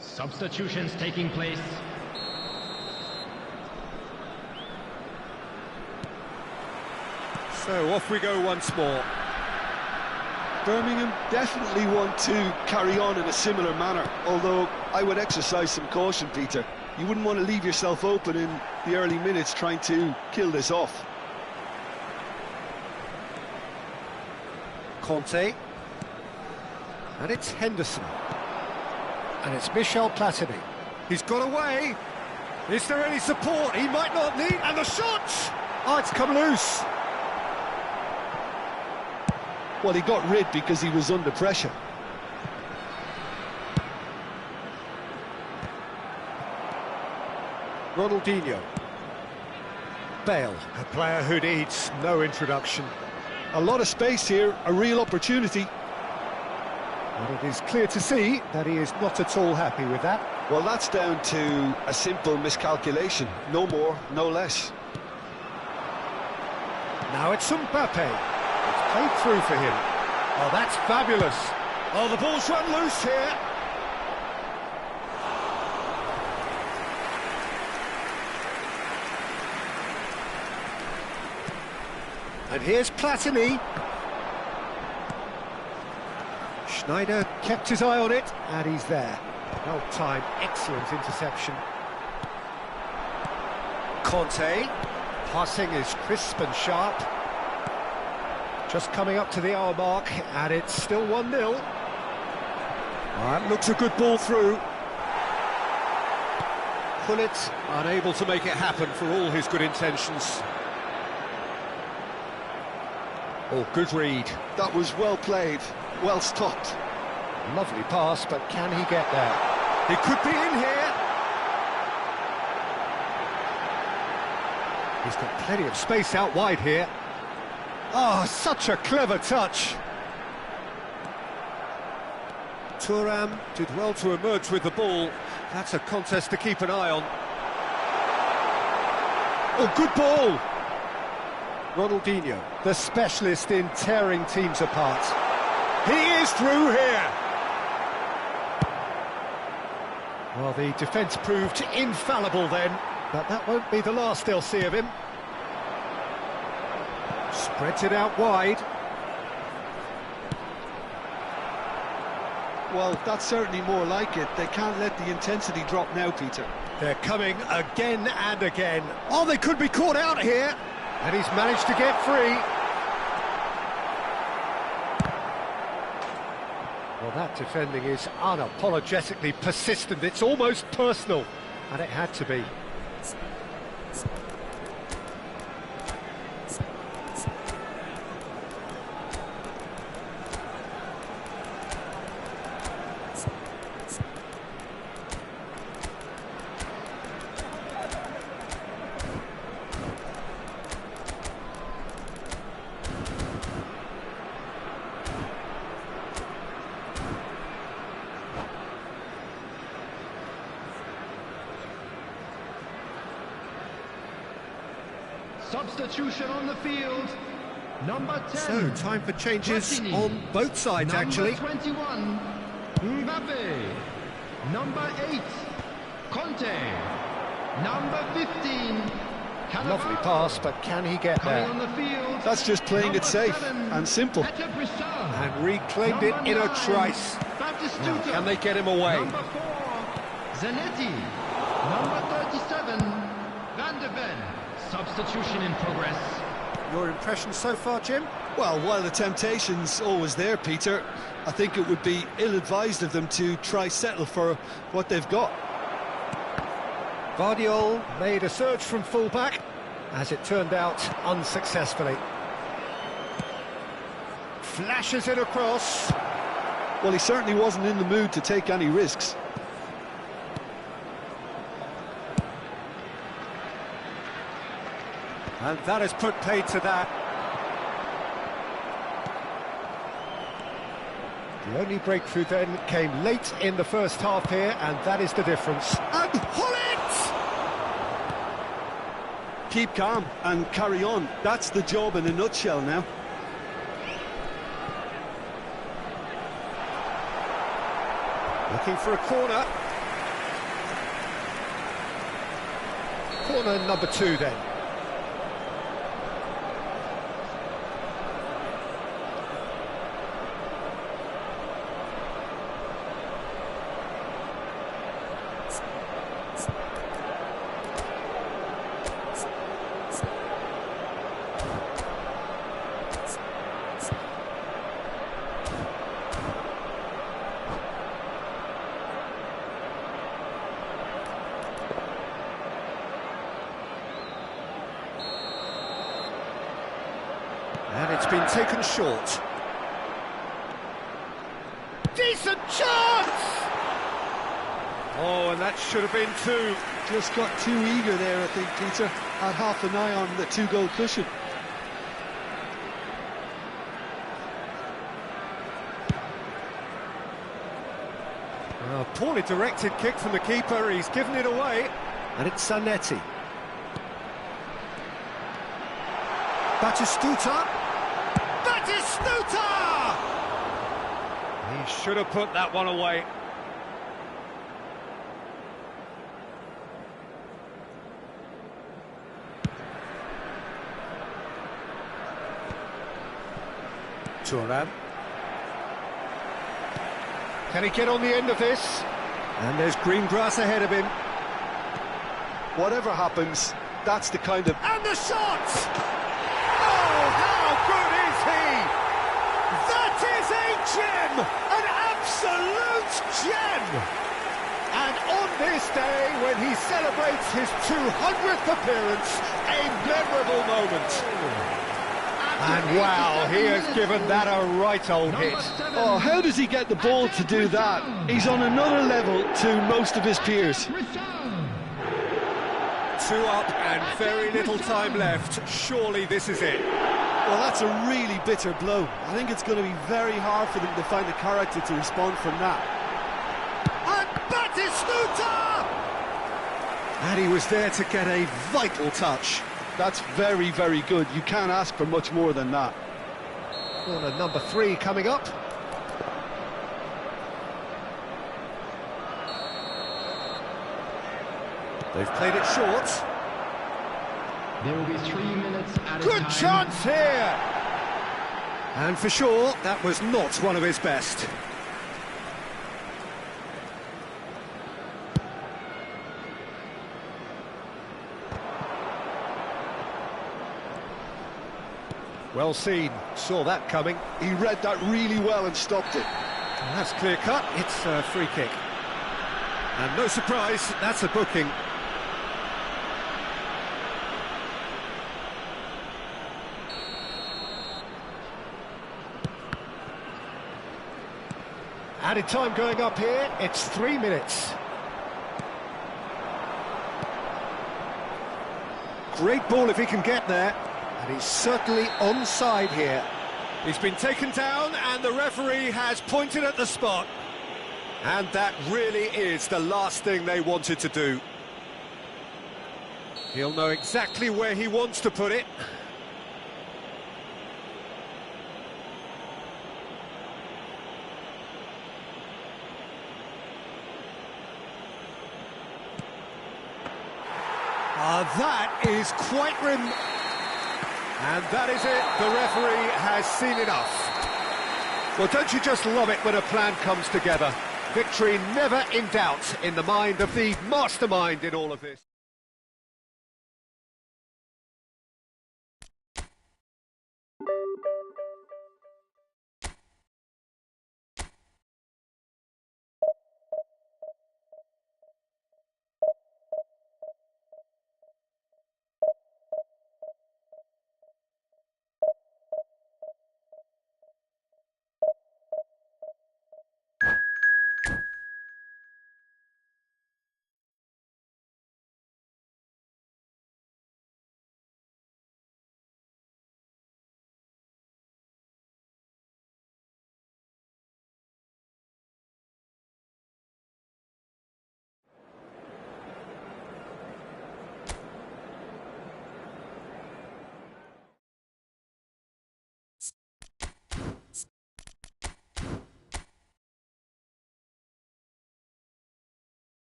Substitutions taking place.
So off we go once more.
Birmingham definitely want to carry on in a similar manner, although I would exercise some caution, Peter. You wouldn't want to leave yourself open in the early minutes trying to kill this off.
Conte. And it's Henderson. And it's Michel Platini. He's got away. Is there any support? He might not need. And the shot! Oh, it's come loose.
Well, he got rid because he was under pressure.
Ronaldinho. Bale, a player who needs no introduction.
A lot of space here, a real opportunity.
And it is clear to see that he is not at all happy with that.
Well, that's down to a simple miscalculation. No more, no less.
Now it's Mbappe. It's played through for him. Oh, that's fabulous. Oh, the ball's run loose here. And here's Platini. Schneider kept his eye on it, and he's there. Well timed, excellent interception. Conte, passing is crisp and sharp. Just coming up to the hour mark, and it's still 1-0. That looks a good ball through. Pullet unable to make it happen for all his good intentions. Oh, good read.
That was well played, well stopped.
Lovely pass, but can he get there? He could be in here. He's got plenty of space out wide here. Oh, such a clever touch. Thuram did well to emerge with the ball. That's a contest to keep an eye on. Oh, good ball. Ronaldinho, the specialist in tearing teams apart. He is through here. Well, the defence proved infallible then, but that won't be the last they'll see of him. Spreads it out wide.
Well, that's certainly more like it. They can't let the intensity drop now, Peter.
They're coming again and again. Oh, they could be caught out here. And he's managed to get free. Well, that defending is unapologetically persistent. It's almost personal. And it had to be.
Substitution on the field. Number 10.
So, time for changes
Platini.
on both sides, actually.
Number 21, Mbappe. Number 8, Conte. Number 15, Cannavaro.
Lovely pass, but can he get
Coming
there?
on the field.
That's just playing it
Number
safe
7,
and simple.
Peter Brisson.
And reclaimed it in a trice.
Fabio
Now, can they get him away?
Number 4, Zanetti. Number 37, Van de Ven. Substitution in progress.
Your impression so far, Jim?
Well, while the temptation's always there, Peter, I think it would be ill-advised of them to try settle for what they've got.
Guardiola made a surge from full-back, as it turned out, unsuccessfully. Flashes it across.
Well, he certainly wasn't in the mood to take any risks.
And that has put paid to that. The only breakthrough then came late in the first half here, and that is the difference. And pull it!
Keep calm and carry on. That's the job in a nutshell now.
Looking for a corner. Corner number 2 then. And it's been taken short. Decent chance! Oh, and that should have been 2.
Just got too eager there, I think, Peter. Had half an eye on the 2-goal cushion.
A poorly directed kick from the keeper, he's given it away. And it's Zanetti. Batistuta! Batistuta! He should have put that one away. Turan. Can he get on the end of this? And there's green grass ahead of him.
Whatever happens, that's the kind of...
And the shot! Oh, how good is he? That is a gem! An absolute gem! And on this day, when he celebrates his 200th appearance, a memorable moment. And wow, he has given that a right old hit.
Oh, how does he get the ball to do that? He's on another level to most of his peers.
2 up and very little time left. Surely this is it.
Well, that's a really bitter blow. I think it's going to be very hard for them to find the character to respond from that.
And Batistuta! And he was there to get a vital touch.
That's very, very good. You can't ask for much more than that.
Corner number 3 coming up. They've played it short.
There will be 3 minutes at a
Good
time.
chance here! And for sure, that was not one of his best. Well seen, saw that coming.
He read that really well and stopped it.
And that's clear cut, it's a free kick. And no surprise, that's a booking. Added time going up here, it's 3 minutes. Great ball if he can get there. And he's certainly onside here. He's been taken down and the referee has pointed at the spot. And that really is the last thing they wanted to do. He'll know exactly where he wants to put it. That is quite And that is it, the referee has seen enough. Well, don't you just love it when a plan comes together? Victory never in doubt in the mind of the mastermind in all of this.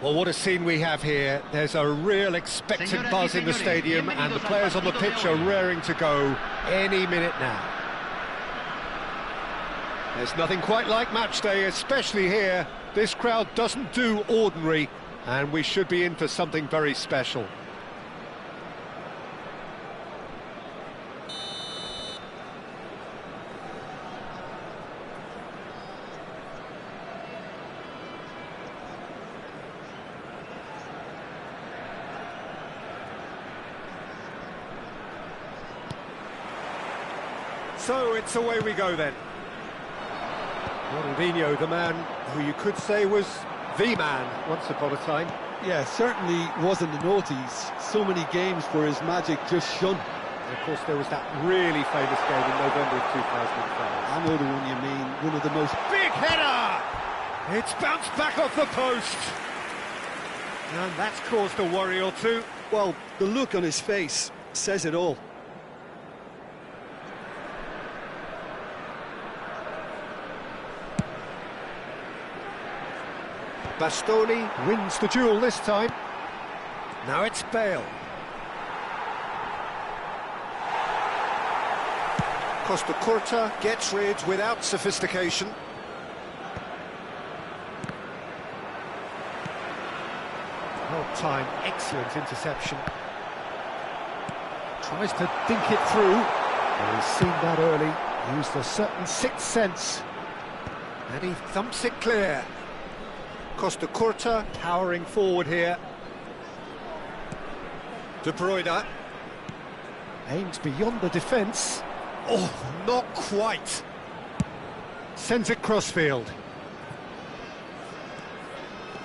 Well, what a scene we have here. There's a real expectant buzz in the stadium, and the players on the pitch are raring to go any minute now. There's nothing quite like match day, especially here. This crowd doesn't do ordinary, and we should be in for something very special. So it's away we go then. Ronaldinho, the man who you could say was the man once upon a time.
Yeah, certainly wasn't the noughties. So many games where his magic just shone.
And of course there was that really famous game in November of 2005.
I know the one you mean, one of the most...
Big header! It's bounced back off the post. And that's caused a worry or two.
Well, the look on his face says it all.
Bastoni wins the duel this time. Now it's Bale. Costa Curta gets rid without sophistication. Well timed, excellent interception. Tries to dink it through. Well, he's seen that early, used a certain sixth sense. And he thumps it clear. Costa Curta powering forward here. De Bruyne aims beyond the defence. Oh, not quite. Sends it crossfield.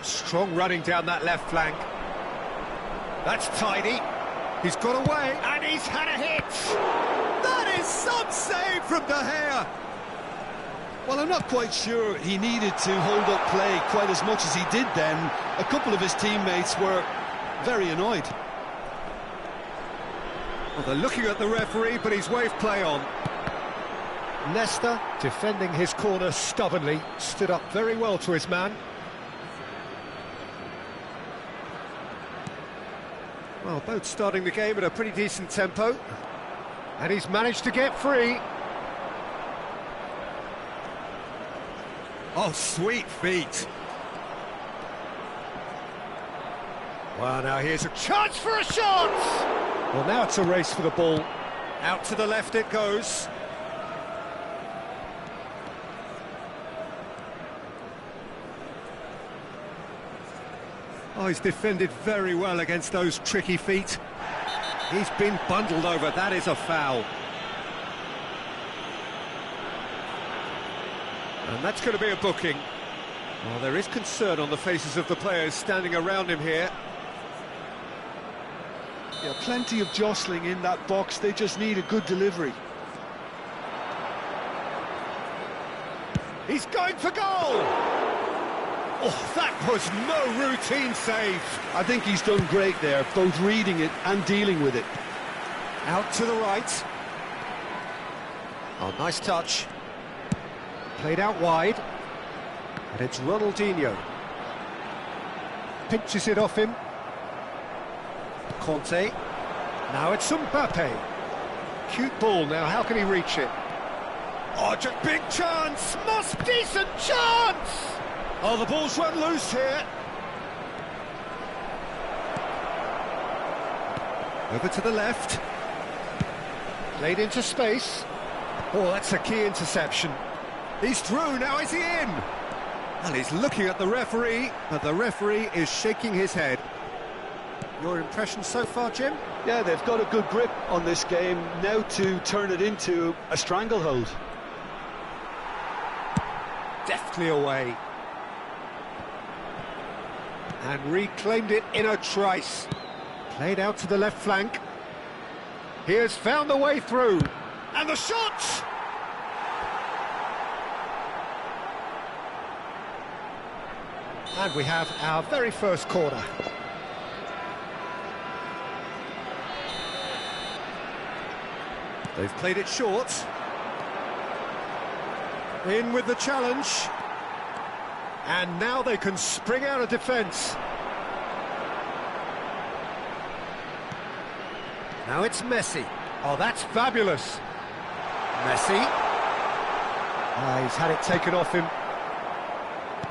Strong running down that left flank. That's tidy. He's got away and he's had a hit. That is some save from De Gea.
Well, I'm not quite sure he needed to hold up play quite as much as he did then. A couple of his teammates were very annoyed.
Well, they're looking at the referee, but he's waved play on. Nesta, defending his corner stubbornly, stood up very well to his man. Well, both starting the game at a pretty decent tempo. And he's managed to get free. Oh, sweet feet. Well, now here's a chance for a shot! Well, now it's a race for the ball. Out to the left it goes. Oh, he's defended very well against those tricky feet. He's been bundled over. That is a foul. And that's going to be a booking. Well, there is concern on the faces of the players standing around him here.
Yeah, plenty of jostling in that box. They just need a good delivery.
He's going for goal! Oh, that was no routine save.
I think he's done great there, both reading it and dealing with it.
Out to the right. Oh, nice touch. Played out wide. And it's Ronaldinho. Pinches it off him. Conte. Now it's Mbappe. Cute ball now, how can he reach it? Oh, just big chance! Most decent chance! Oh, the ball's run loose here. Over to the left. Played into space. Oh, that's a key interception. He's through, now is he in? Well, he's looking at the referee, but the referee is shaking his head. Your impression so far, Jim?
Yeah, they've got a good grip on this game, now to turn it into a stranglehold.
Deftly away. And reclaimed it in a trice. Played out to the left flank. He has found the way through. And the shot! And we have our very first corner. They've played it short. In with the challenge. And now they can spring out of defence. Now it's Messi. Oh, that's fabulous. Messi. He's had it taken off him.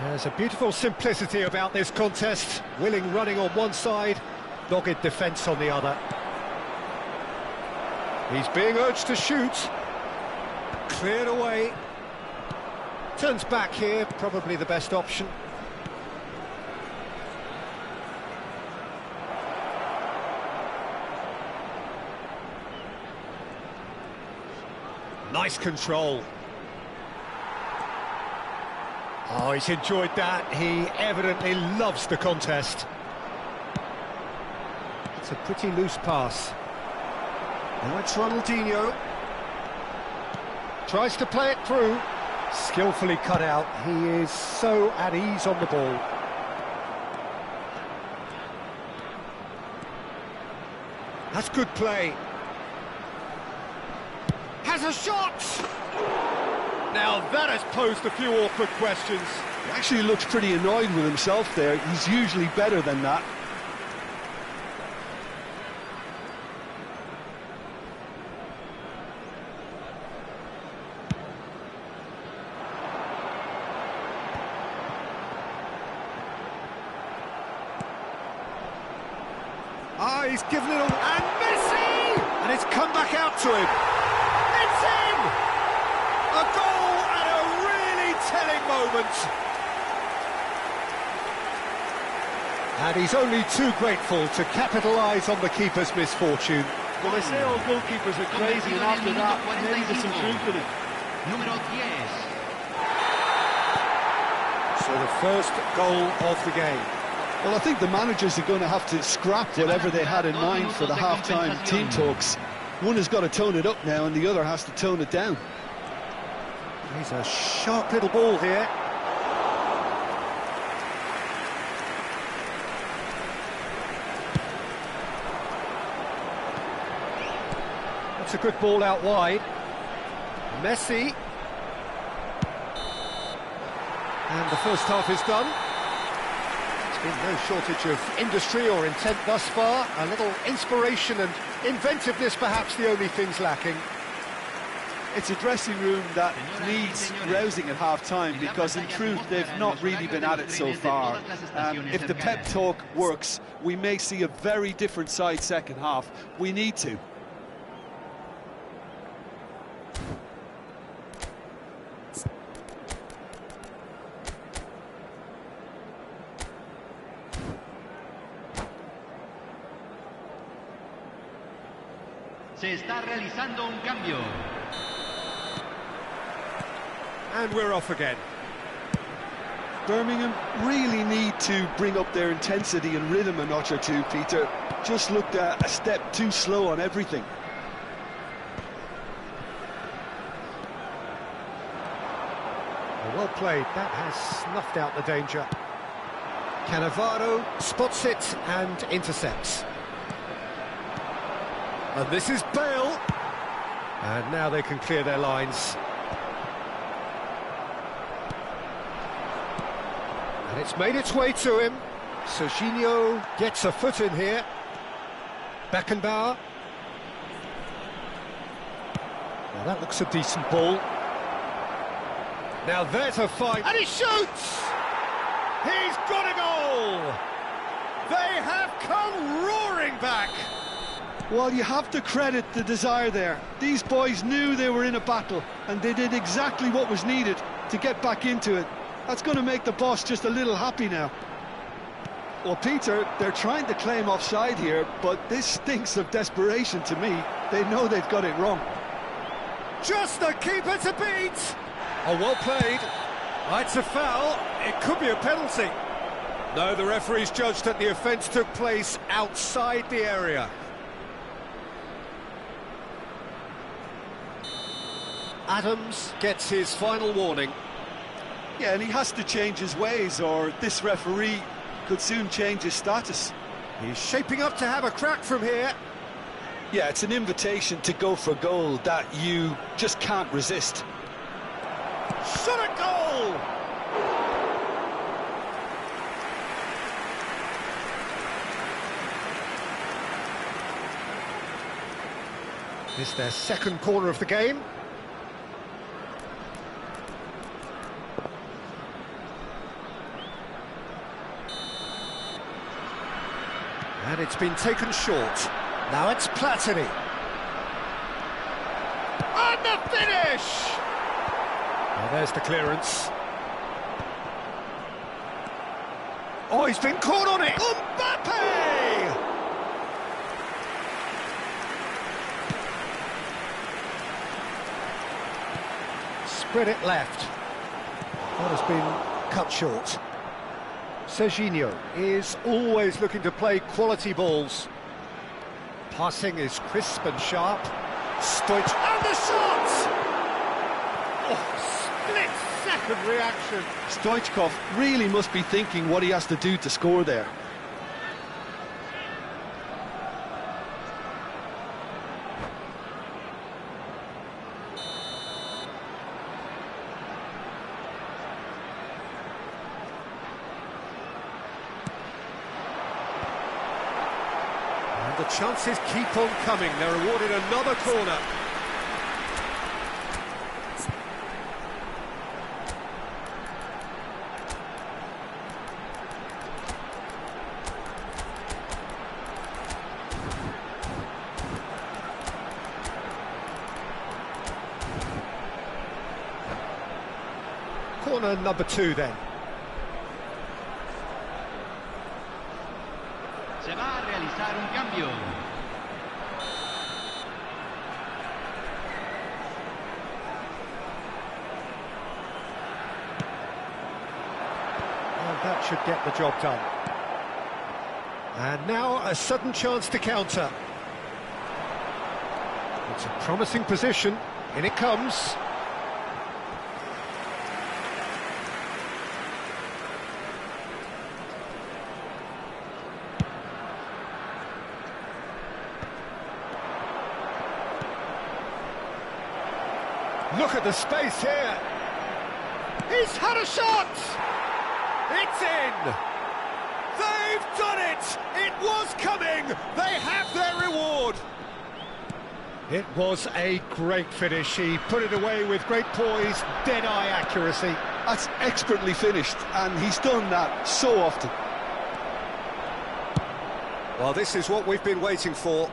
There's a beautiful simplicity about this contest. Willing running on one side, dogged defence on the other. He's being urged to shoot. Cleared away. Turns back here, probably the best option. Nice control. Oh, he's enjoyed that. He evidently loves the contest. It's a pretty loose pass. Now it's Ronaldinho. Tries to play it through. Skillfully cut out. He is so at ease on the ball. That's good play. Has a shot! Now that has posed a few awkward questions.
He actually looks pretty annoyed with himself there. He's usually better than that.
Ah, he's given it all. And Messi! And it's come back out to him. It's in! A goal at a really telling moment. And he's only too grateful to capitalise on the keeper's misfortune.
Well, they say all goalkeepers are crazy, and after that, maybe there's some truth in it.
Número 10.
So the first goal of the game.
Well, I think the managers are going to have to scrap whatever they had in mind for the half-time team talks. One has got to tone it up now, and the other has to tone it down.
He's a sharp little ball here. That's a good ball out wide. Messi. And the first half is done. There's been no shortage of industry or intent thus far. A little inspiration and inventiveness, perhaps the only things lacking.
It's a dressing room that needs rousing at half-time, because in truth they've not really been at it so far. If the pep talk works, we may see a very different side second half. We need to.
Se está realizando un cambio.
And we're off again.
Birmingham really need to bring up their intensity and rhythm a notch or two, Peter. Just looked a step too slow on everything.
Well played, that has snuffed out the danger. Cannavaro spots it and intercepts. And this is Bale. And now they can clear their lines. And it's made its way to him. Serginho gets a foot in here. Beckenbauer. Now that looks a decent ball. Now there's a fight, and he shoots! He's got a goal! They have come roaring back!
Well, you have to credit the desire there. These boys knew they were in a battle, and they did exactly what was needed to get back into it. That's going to make the boss just a little happy now. Well, Peter, they're trying to claim offside here, but this stinks of desperation to me. They know they've got it wrong.
Just the keeper to beat! Oh, well played. It's a foul. It could be a penalty. No, the referee's judged that the offence took place outside the area. Adams gets his final warning.
Yeah, and he has to change his ways, or this referee could soon change his status.
He's shaping up to have a crack from here.
Yeah, it's an invitation to go for goal that you just can't resist.
Shot a goal! This is their second corner of the game. And it's been taken short. Now it's Platini. And the finish! Well, there's the clearance. Oh, he's been caught on it! Mbappe! Spread it left. That has been cut short. Serginho is always looking to play quality balls. Passing is crisp and sharp. Stoich, and the shot! Oh, split-second reaction.
Stoichkov really must be thinking what he has to do to score there.
And the chances keep on coming. They're awarded another corner. Corner number 2 then.
Se va a realizar un cambio.
Well, that should get the job done. And now a sudden chance to counter. It's a promising position. In it comes. Look at the space here. He's had a shot. It's in. They've done it. It was coming. They have their reward. It was a great finish. He put it away with great poise, dead-eye accuracy.
That's expertly finished, and he's done that so often.
Well, this is what we've been waiting for.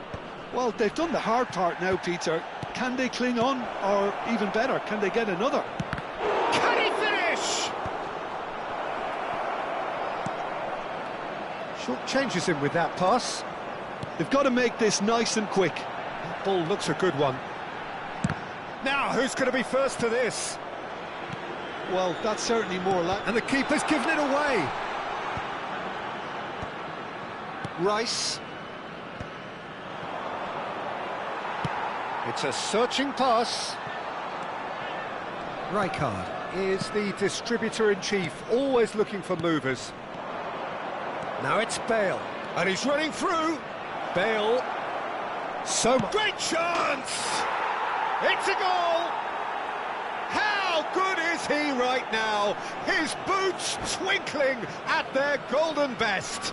Well, they've done the hard part now, Peter. Can they cling on, or even better, can they get another?
Can he finish? Short changes him with that pass.
They've got to make this nice and quick.
Ball looks a good one. Now, who's going to be first to this?
Well, that's certainly more like...
And the keeper's given it away. Rice. It's a searching pass. Rijkaard is the distributor-in-chief, always looking for movers. Now it's Bale, and he's running through. Bale. So great chance! It's a goal! How good is he right now? His boots twinkling at their golden best.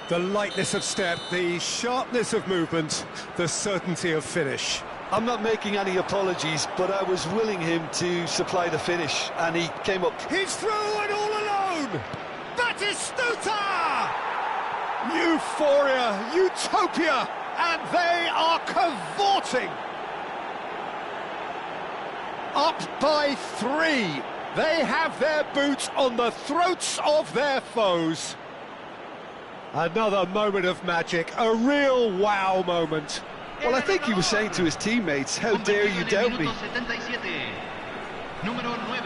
The lightness of step, the sharpness of movement, the certainty of finish.
I'm not making any apologies, but I was willing him to supply the finish, and he came up.
He's through and all alone! Batistuta! Euphoria, utopia, and they are cavorting! Up by 3. They have their boots on the throats of their foes. Another moment of magic, a real wow moment.
Well, I think he was saying to his teammates, how dare you doubt me?
Número 9.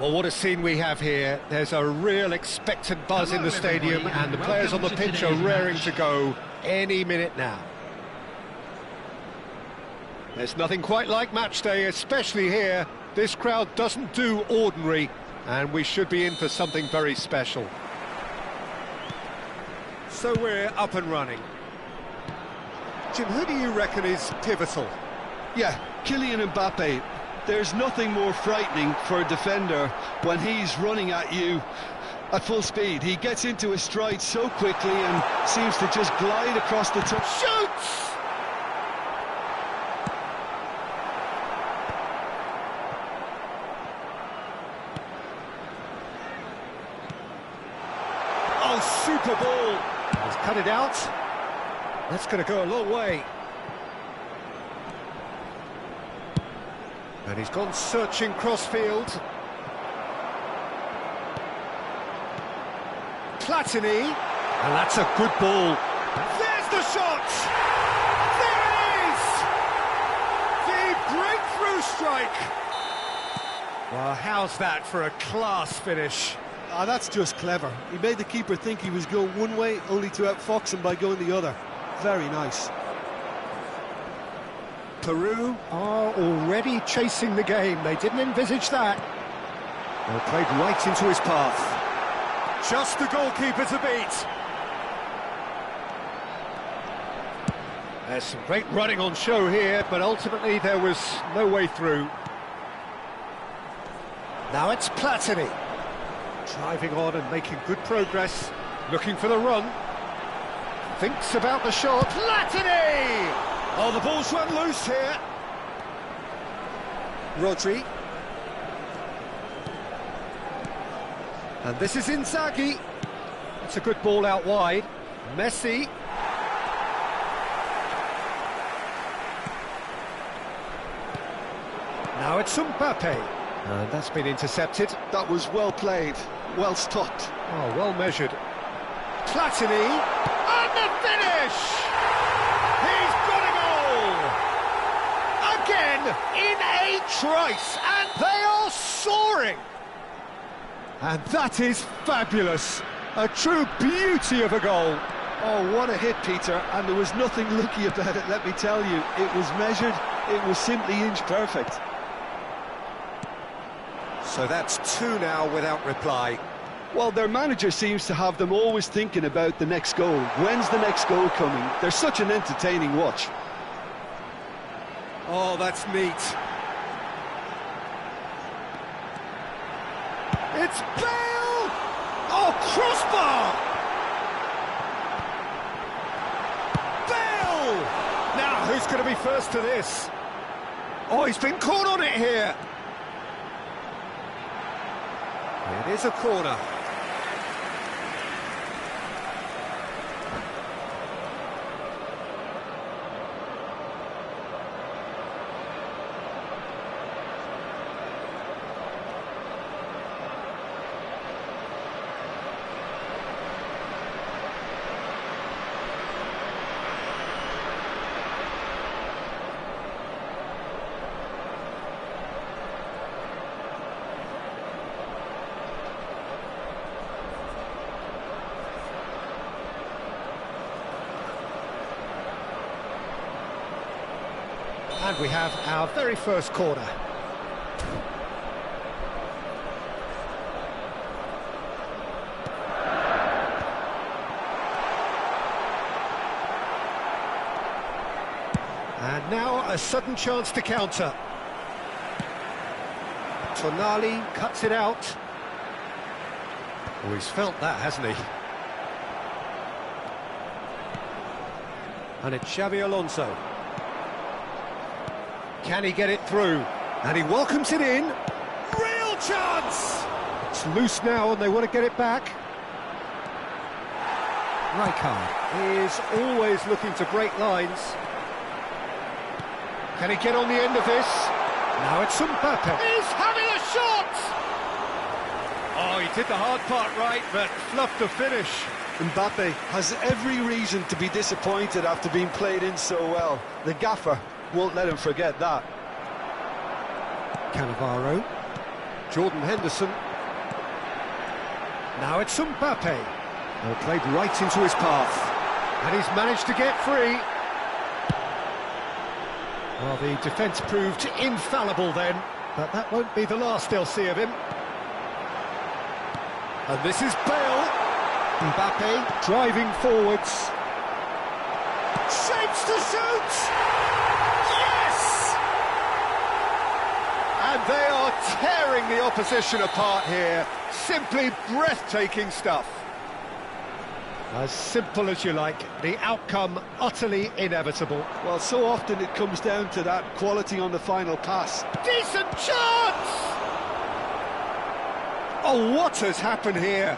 Well, what a scene we have here. There's a real expectant buzz in the stadium, and the players on the pitch are raring to go any minute now. There's nothing quite like match day, especially here. This crowd doesn't do ordinary, and we should be in for something very special. So we're up and running. Jim, who do you reckon is pivotal?
Yeah, Kylian Mbappe. There's nothing more frightening for a defender when he's running at you at full speed. He gets into his stride so quickly and seems to just glide across the top.
Shoots! Oh, super ball! He's cut it out. That's going to go a long way. And he's gone searching crossfield. Platini, and that's a good ball. There's the shot! There it is! The breakthrough strike! Well, how's that for a class finish?
Ah, that's just clever. He made the keeper think he was going one way, only to outfox him by going the other. Very nice.
Peru are already chasing the game. They didn't envisage that. Well, played right into his path. Just the goalkeeper to beat. There's some great running on show here, but ultimately there was no way through. Now it's Platini. Driving on and making good progress. Looking for the run. Thinks about the shot. Platini! Oh, the ball's run loose here. Rodri. And this is Inzaghi. It's a good ball out wide. Messi. Now it's Mbappe. And that's been intercepted.
That was well played, well stopped.
Oh, well measured. Platini. And the finish! He's got a goal! Again, in a trice, and they are soaring! And that is fabulous. A true beauty of a goal.
Oh, what a hit, Peter, and there was nothing lucky about it, let me tell you. It was measured, it was simply inch perfect.
So that's two now without reply.
Well, their manager seems to have them always thinking about the next goal. When's the next goal coming? They're such an entertaining watch.
Oh, that's neat. It's Bale! Oh, crossbar! Bale! Now, who's going to be first to this? Oh, he's been caught on it here. It is a corner. And we have our very first corner. And now a sudden chance to counter. Tonali cuts it out. Oh, he's felt that, hasn't he? And it's Xabi Alonso. Can he get it through? And he welcomes it in. Real chance! It's loose now and they want to get it back. Rankeo is always looking to break lines. Can he get on the end of this? Now it's Mbappe. He's having a shot! Oh, he did the hard part right, but fluffed the finish.
Mbappe has every reason to be disappointed after being played in so well. The gaffer won't let him forget that.
Cannavaro. Jordan Henderson. Now it's Mbappe. Well, played right into his path. And he's managed to get free. Well, the defence proved infallible then, but that won't be the last they'll see of him. And this is Bale. Mbappe driving forwards. Shapes to shoot! Yes! And they are tearing the opposition apart here. Simply breathtaking stuff. As simple as you like, the outcome utterly inevitable.
Well, so often it comes down to that quality on the final pass.
Decent chance! Oh, what has happened here?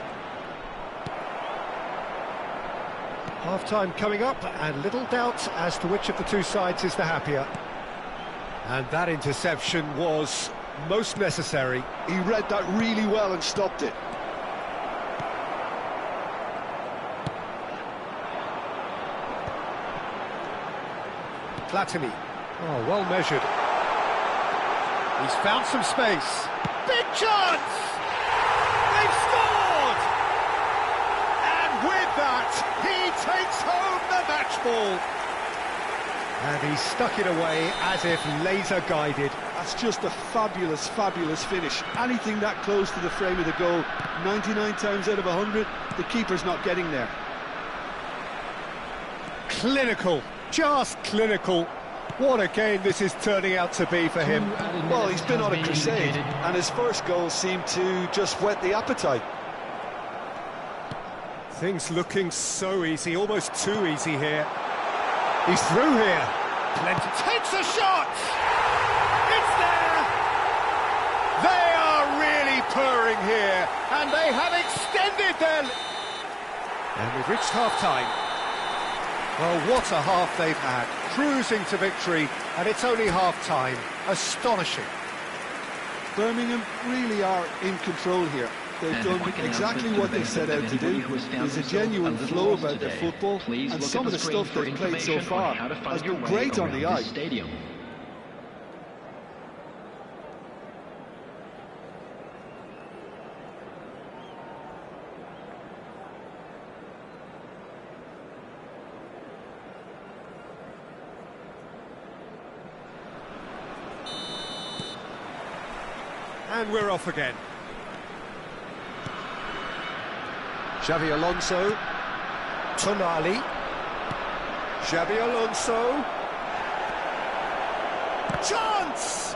Half-time coming up, and little doubt as to which of the two sides is the happier. And that interception was most necessary.
He read that really well and stopped it.
Platini. Oh, well measured. He's found some space. Big chance! They've scored! And with that, he takes home the match ball. And he stuck it away as if laser guided.
That's just a fabulous, fabulous finish. Anything that close to the frame of the goal, 99 times out of 100, the keeper's not getting there.
Clinical, just clinical. What a game this is turning out to be for him.
Well, he's been on a crusade, and his first goal seemed to just whet the appetite.
Things looking so easy, almost too easy here. He's through here. Plenty. Takes a shot! It's there! They are really purring here, and they have extended their... And we've reached half-time. Oh, what a half they've had. Cruising to victory, and it's only half-time. Astonishing.
Birmingham really are in control here. They've done exactly what they set out to do. There's a genuine flow about their football, and some of the stuff they've played so far has been great on the eye.
And we're off again. Xavi Alonso, Tonali, Xavi Alonso, chance!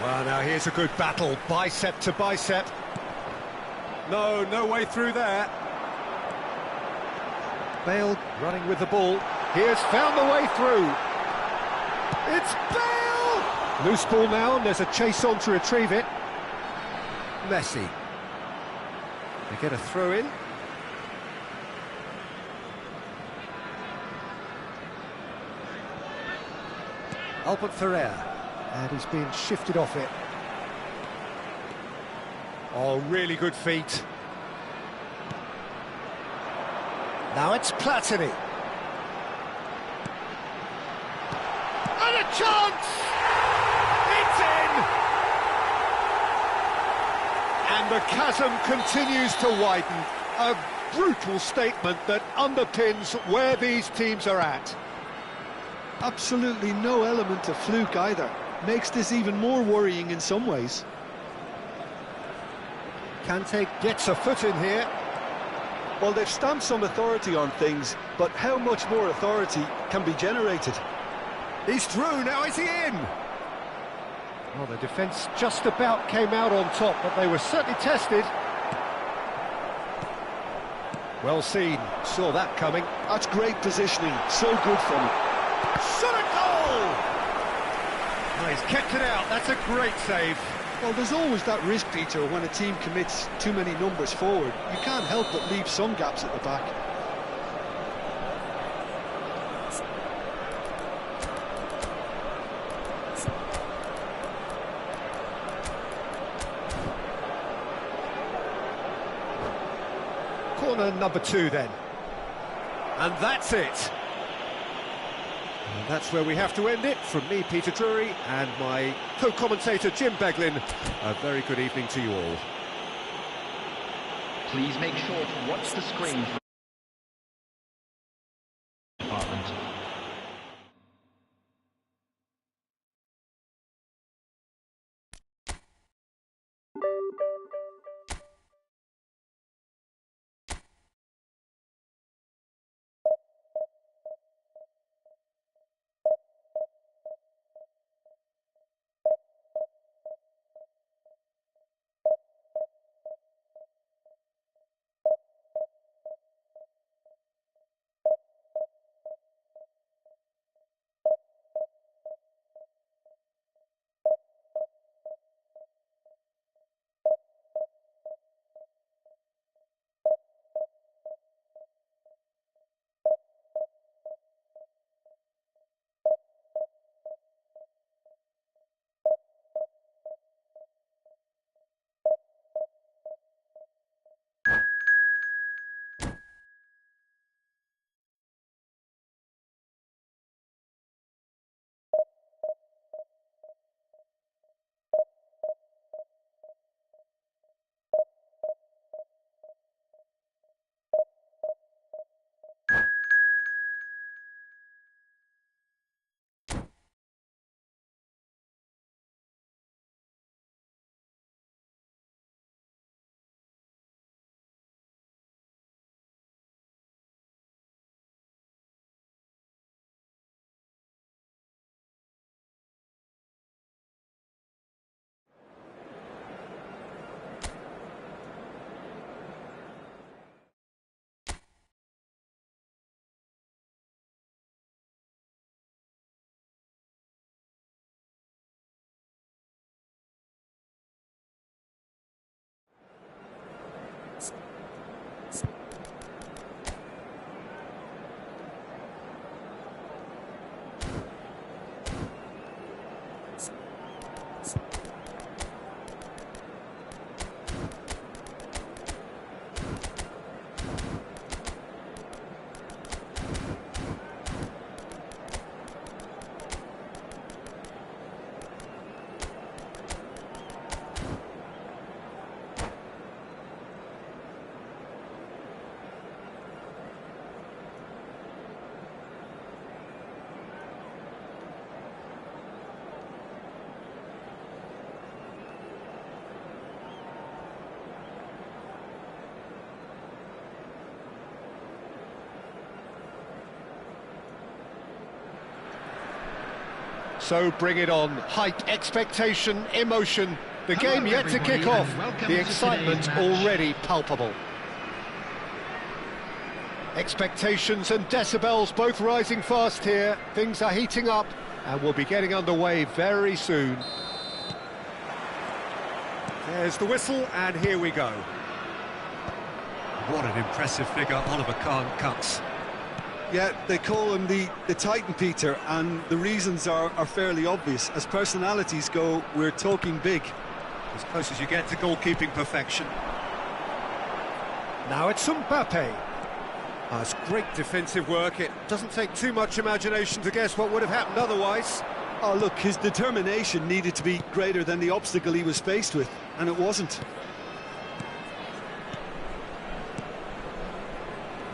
Well, now here's a good battle, bicep to bicep. No way through there. Bale running with the ball. He has found the way through. It's Bale! Loose ball now, and there's a chase on to retrieve it. Messi. They get a throw in. Albert Ferrer. And he's been shifted off it. Oh, really good feet. Now it's Platini. And a chance! It's in! And the chasm continues to widen. A brutal statement that underpins where these teams are at.
Absolutely no element of fluke either. Makes this even more worrying in some ways.
Kante gets a foot in here.
Well, they've stamped some authority on things, but how much more authority can be generated?
He's through, now is he in? Well, the defence just about came out on top, but they were certainly tested. Well seen, saw that coming.
That's great positioning, so good from him.
Shot a goal! Oh, he's kept it out, that's a great save.
Well, there's always that risk, Peter, when a team commits too many numbers forward. You can't help but leave some gaps at the back.
Corner number 2 then. And that's it. And that's where we have to end it. From me, Peter Drury, and my co-commentator, Jim Beglin, a very good evening to you all.
Please make sure to watch the screen for department.
So bring it on. Hype, expectation, emotion. The game yet to kick off. The excitement already palpable. Expectations and decibels both rising fast here. Things are heating up and we'll be getting underway very soon. There's the whistle and here we go.
What an impressive figure Oliver Kahn cuts.
Yeah, they call him the Titan, Peter, and the reasons are fairly obvious. As personalities go, we're talking big.
As close as you get to goalkeeping perfection.
Now it's Mbappe. That's great defensive work. It doesn't take too much imagination to guess what would have happened otherwise.
Oh, look, his determination needed to be greater than the obstacle he was faced with, and it wasn't.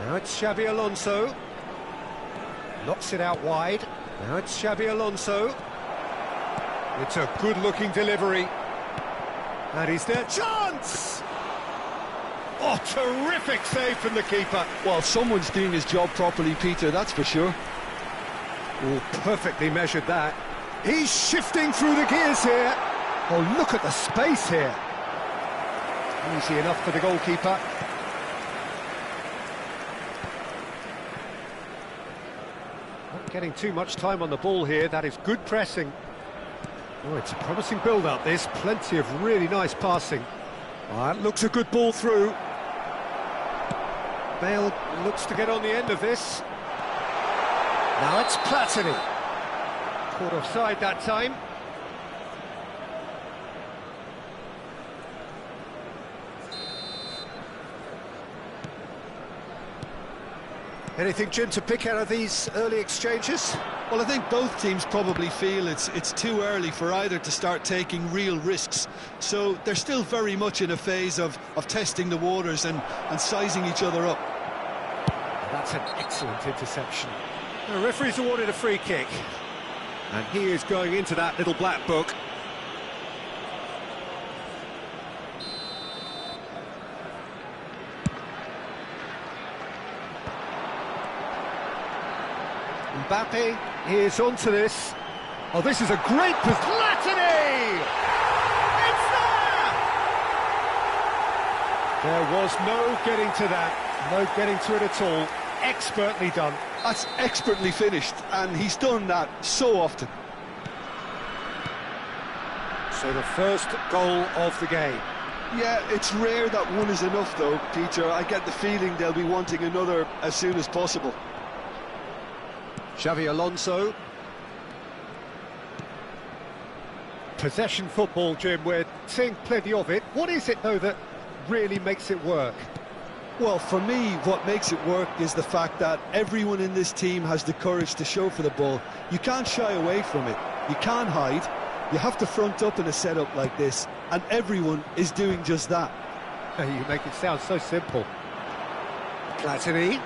Now it's Xabi Alonso. Knocks it out wide. Now it's Xabi Alonso. It's a good-looking delivery. And he's there. Chance! Oh, terrific save from the keeper.
Well, someone's doing his job properly, Peter, that's for sure.
Oh, perfectly measured that. He's shifting through the gears here. Oh, look at the space here. Easy enough for the goalkeeper. Not getting too much time on the ball here. That is good pressing. Oh, it's a promising build-up, this. Plenty of really nice passing. Oh, that looks a good ball through. Bale looks to get on the end of this. Now it's Platini. Caught offside that time. Anything, Jim, to pick out of these early exchanges?
Well, I think both teams probably feel it's too early for either to start taking real risks. So they're still very much in a phase of testing the waters and sizing each other up.
That's an excellent interception. The referee's awarded a free kick. And he is going into that little black book. Mbappe is onto this. Oh, this is a great pass. Platini! It's there! There was no getting to that. No getting to it at all. Expertly done.
That's expertly finished, and he's done that so often.
So the first goal of the game.
Yeah, it's rare that one is enough, though, Peter. I get the feeling they'll be wanting another as soon as possible.
Xabi Alonso. Possession football, Jim, we're seeing plenty of it. What is it, though, that really makes it work?
Well, for me, what makes it work is the fact that everyone in this team has the courage to show for the ball. You can't shy away from it. You can't hide. You have to front up in a setup like this, and everyone is doing just that.
You make it sound so simple. Platini.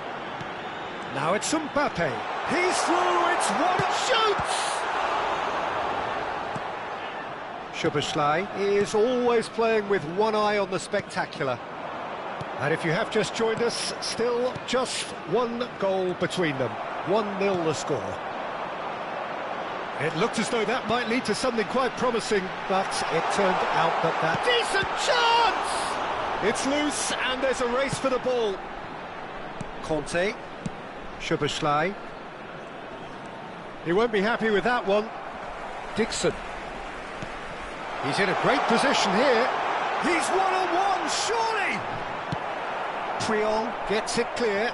Now it's Mbappe. He's through, it's one, shoots! Szoboszlai is always playing with one eye on the spectacular. And if you have just joined us, still just one goal between them. 1-0 the score. It looked as though that might lead to something quite promising, but it turned out that decent chance! It's loose, and there's a race for the ball. Conte. Szoboszlai. He won't be happy with that one. Dixon. He's in a great position here. He's one-on-one, surely! Priol gets it clear.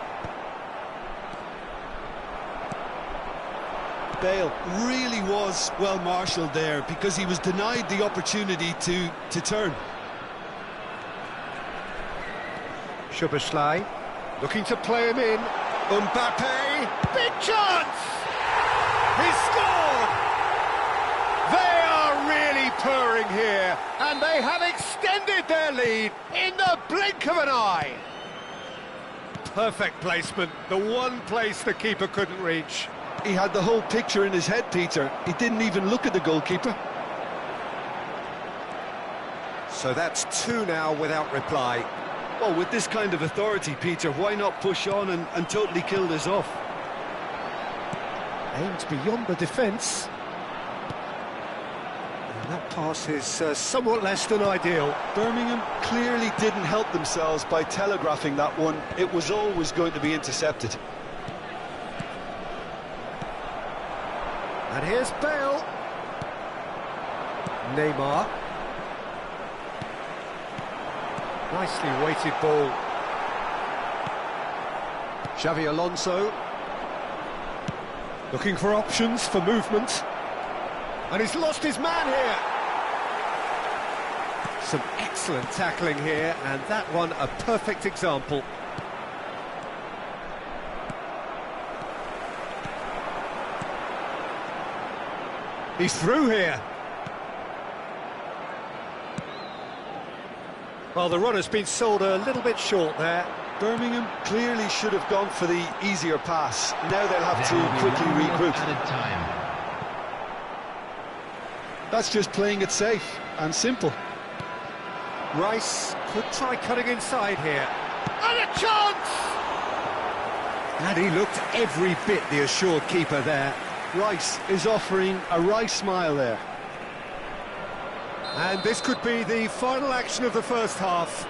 Bale really was well marshalled there because he was denied the opportunity to turn.
Szoboszlai looking to play him in. Mbappe, big chance! He scored! They are really purring here, and they have extended their lead in the blink of an eye. Perfect placement, the one place the keeper couldn't reach.
He had the whole picture in his head, Peter. He didn't even look at the goalkeeper.
So that's two now without reply.
Well, with this kind of authority, Peter, why not push on and totally kill this off?
Aimed beyond the defence. Pass is somewhat less than ideal.
Birmingham clearly didn't help themselves by telegraphing that one. It was always going to be intercepted.
And here's Bale. Neymar. Nicely weighted ball. Xavi Alonso. Looking for options for movement. And he's lost his man here. Some excellent tackling here, and that one a perfect example. He's through here. Well, the run has been sold a little bit short there.
Birmingham clearly should have gone for the easier pass. Now they'll have to quickly regroup. That's just playing it safe and simple.
Rice could try cutting inside here. And a chance! And he looked every bit the assured keeper there.
Rice is offering a right smile there.
And this could be the final action of the first half.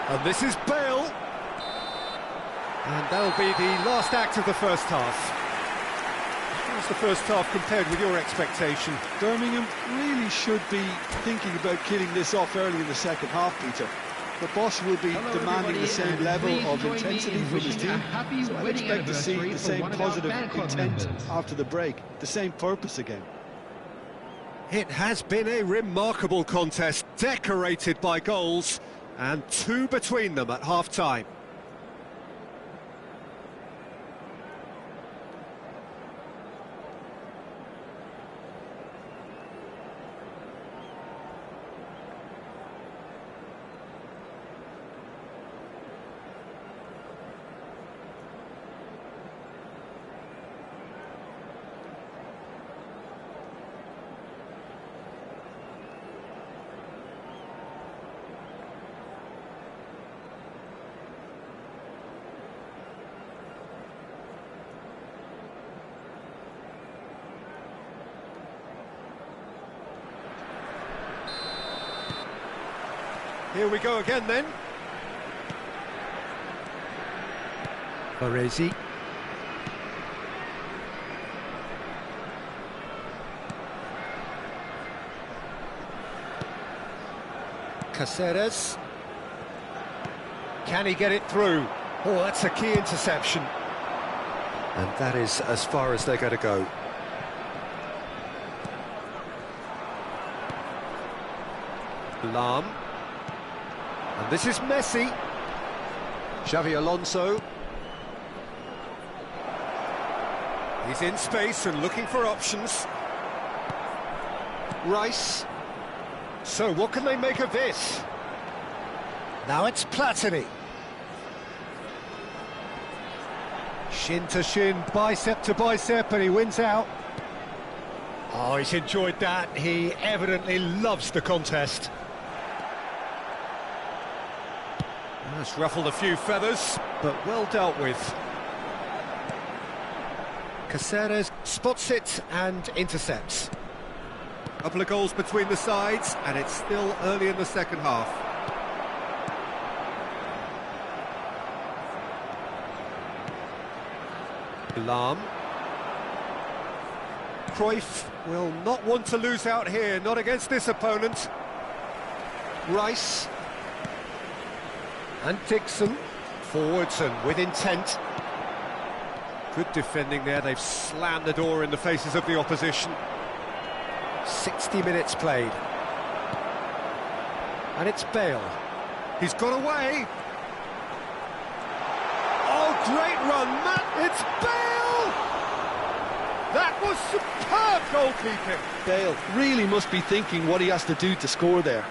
And this is Bale. And that'll be the last act of the first half. How's the first half compared with your expectation?
Birmingham really should be thinking about killing this off early in the second half, Peter. The boss will be demanding the same level of intensity from his team, so I expect to see the same positive intent after the break, the same purpose again.
It has been a remarkable contest, decorated by goals, and two between them at half-time. Here we go again then. Baresi. Caceres. Can he get it through? Oh, that's a key interception. And that is as far as they're going to go. Lam. And this is Messi. Xavi Alonso. He's in space and looking for options. Rice. So what can they make of this? Now it's Platini. Shin to shin, bicep to bicep, and he wins out. Oh, he's enjoyed that. He evidently loves the contest. That's ruffled a few feathers, but well dealt with. Caceres spots it and intercepts. A couple of goals between the sides, and it's still early in the second half. Lam. Cruyff will not want to lose out here, not against this opponent. Rice. And Dixon, forwards and with intent. Good defending there, they've slammed the door in the faces of the opposition. 60 minutes played. And it's Bale. He's got away. Oh, great run, Matt, it's Bale! That was superb goalkeeping.
Bale really must be thinking what he has to do to score there.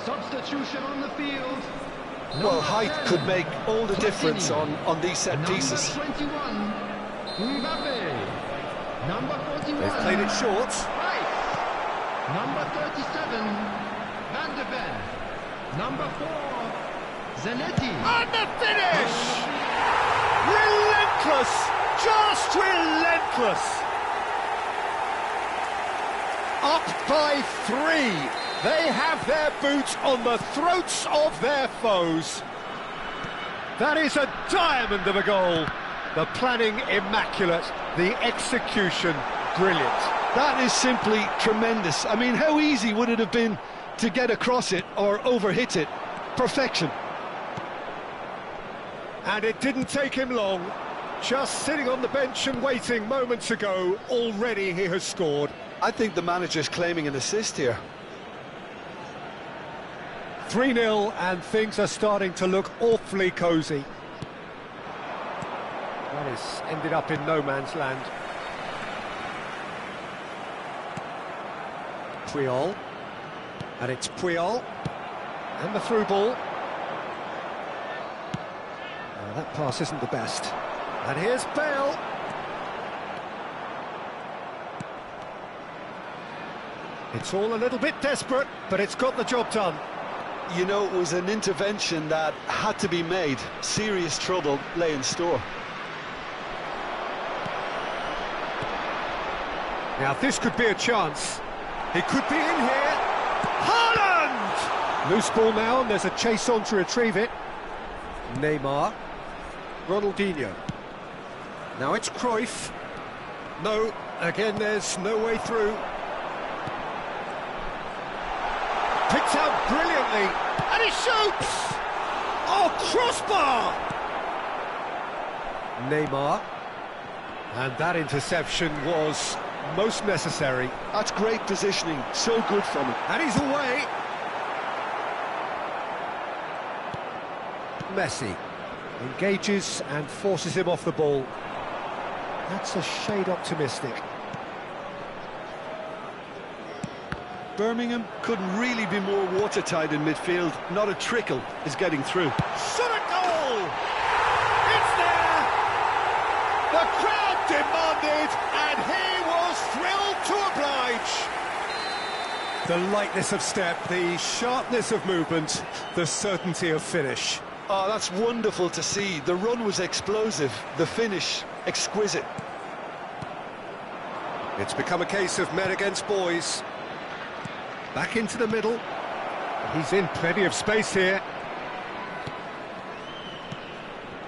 Substitution on the field.
Well, height could make all the difference on these set pieces.
Number 21, Mbappe. Number 41,
They've played it short.
Rice. Number 37, Van de Ven. Number 4, Zanetti.
And the finish! Relentless! Just relentless! Up by 3. They have their boots on the throats of their foes. That is a diamond of a goal. The planning immaculate, the execution brilliant.
That is simply tremendous. I mean, how easy would it have been to get across it or overhit it? Perfection.
And it didn't take him long. Just sitting on the bench and waiting moments ago, already he has scored.
I think the manager's claiming an assist here.
3-0 and things are starting to look awfully cosy. That has ended up in no man's land. Puyol. And it's Puyol. And the through ball. That pass isn't the best. And here's Bale. It's all a little bit desperate, but it's got the job done.
You know, it was an intervention that had to be made. Serious trouble lay in store.
Now, this could be a chance. He could be in here. Haaland! Loose ball now, and there's a chase on to retrieve it. Neymar. Ronaldinho. Now it's Cruyff. No, again, there's no way through. Picked out brilliantly, and he shoots! Oh, crossbar! Neymar. And that interception was most necessary.
That's great positioning, so good from him.
And he's away. Messi engages and forces him off the ball. That's a shade optimistic.
Birmingham couldn't really be more watertight in midfield. Not a trickle is getting through.
Shot a goal! It's there! The crowd demanded, and he was thrilled to oblige. The lightness of step, the sharpness of movement, the certainty of finish.
Oh, that's wonderful to see. The run was explosive, the finish exquisite.
It's become a case of men against boys. Back into the middle. He's in plenty of space here.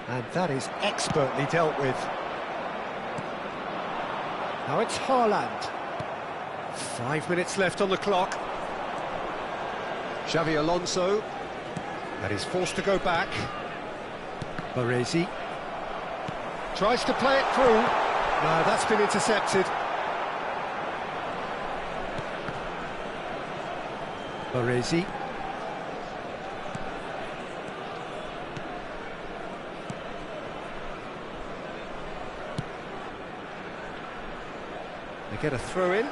And that is expertly dealt with. Now it's Haaland. 5 minutes left on the clock. Xavi Alonso. And he's forced to go back. Baresi. Tries to play it through. No, that's been intercepted. Baresi. They get a throw in.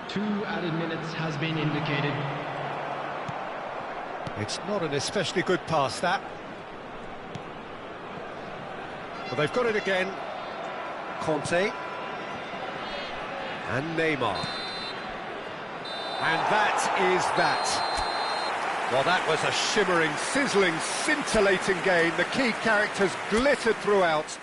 Two added minutes has been indicated.
It's not an especially good pass, that. Well, they've got it again. Conte. And Neymar. And that is that. Well, that was a shimmering, sizzling, scintillating game. The key characters glittered throughout.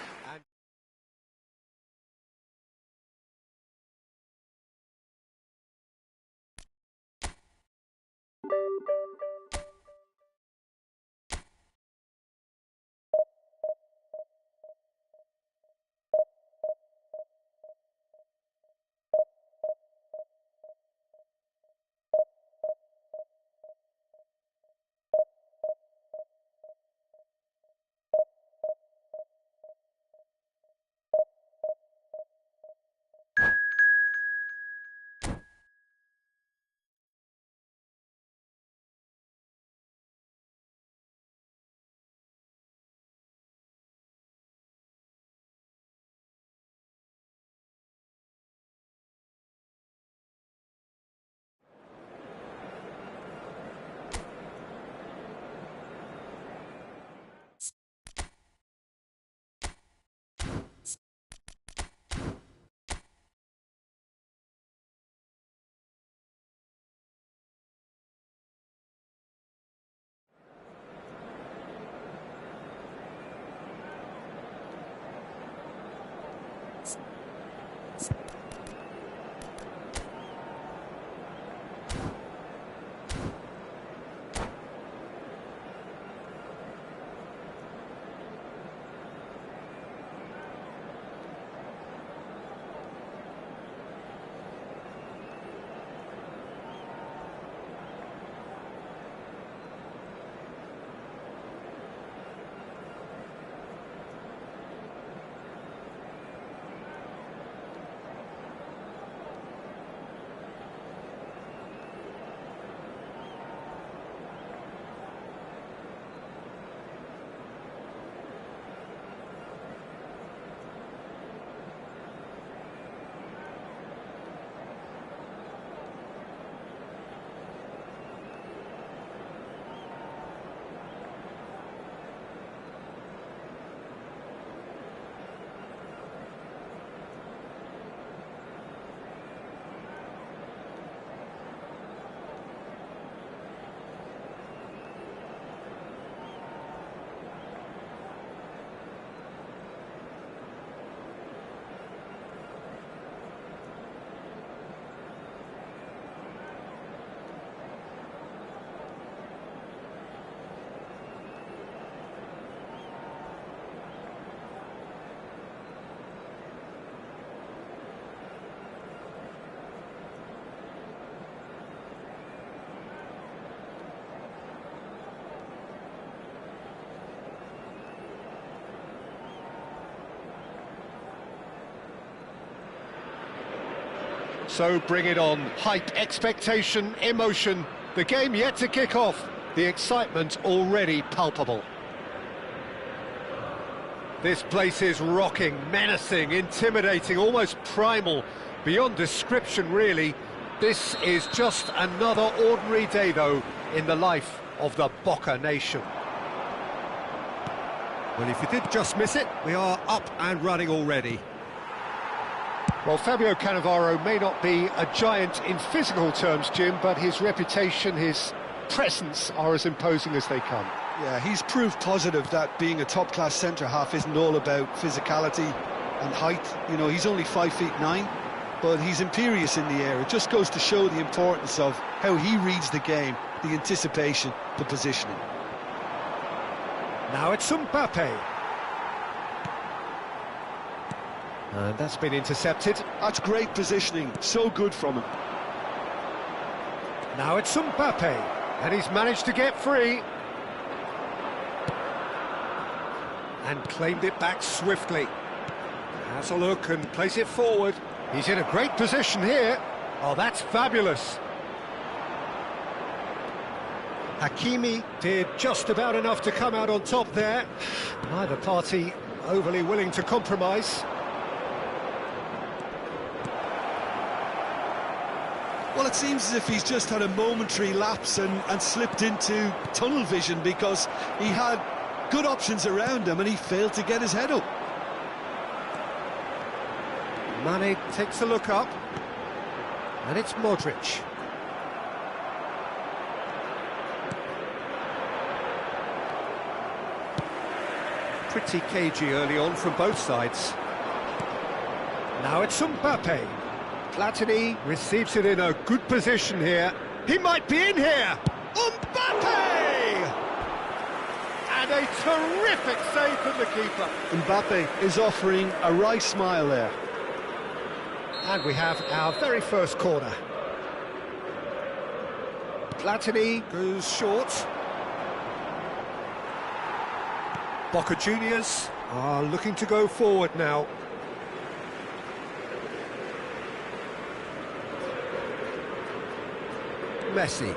So bring it on. Hype, expectation, emotion. The game yet to kick off. The excitement already palpable. This place is rocking, menacing, intimidating, almost primal. Beyond description, really. This is just another ordinary day, though, in the life of the Boca Nation.
Well, if you did just miss it, we are up and running already.
Well, Fabio Cannavaro may not be a giant in physical terms, Jim, but his reputation, his presence are as imposing as they come.
Yeah, he's proof positive that being a top-class centre-half isn't all about physicality and height. You know, he's only 5'9", but he's imperious in the air. It just goes to show the importance of how he reads the game, the anticipation, the positioning.
Now it's Mbappe. And that's been intercepted.
That's great positioning, so good from him.
Now it's Mbappe, and he's managed to get free. And claimed it back swiftly. Has a look and plays it forward. He's in a great position here. Oh, that's fabulous. Hakimi did just about enough to come out on top there. Neither party overly willing to compromise.
Well, it seems as if he's just had a momentary lapse and slipped into tunnel vision, because he had good options around him and he failed to get his head up.
Mane takes a look up, and it's Modric. Pretty cagey early on from both sides. Now it's Mbappe. Platini receives it in a good position here. He might be in here. Mbappe! And a terrific save from the keeper.
Mbappe is offering a wry smile there.
And we have our very first corner. Platini goes short. Boca Juniors are looking to go forward now. Messi.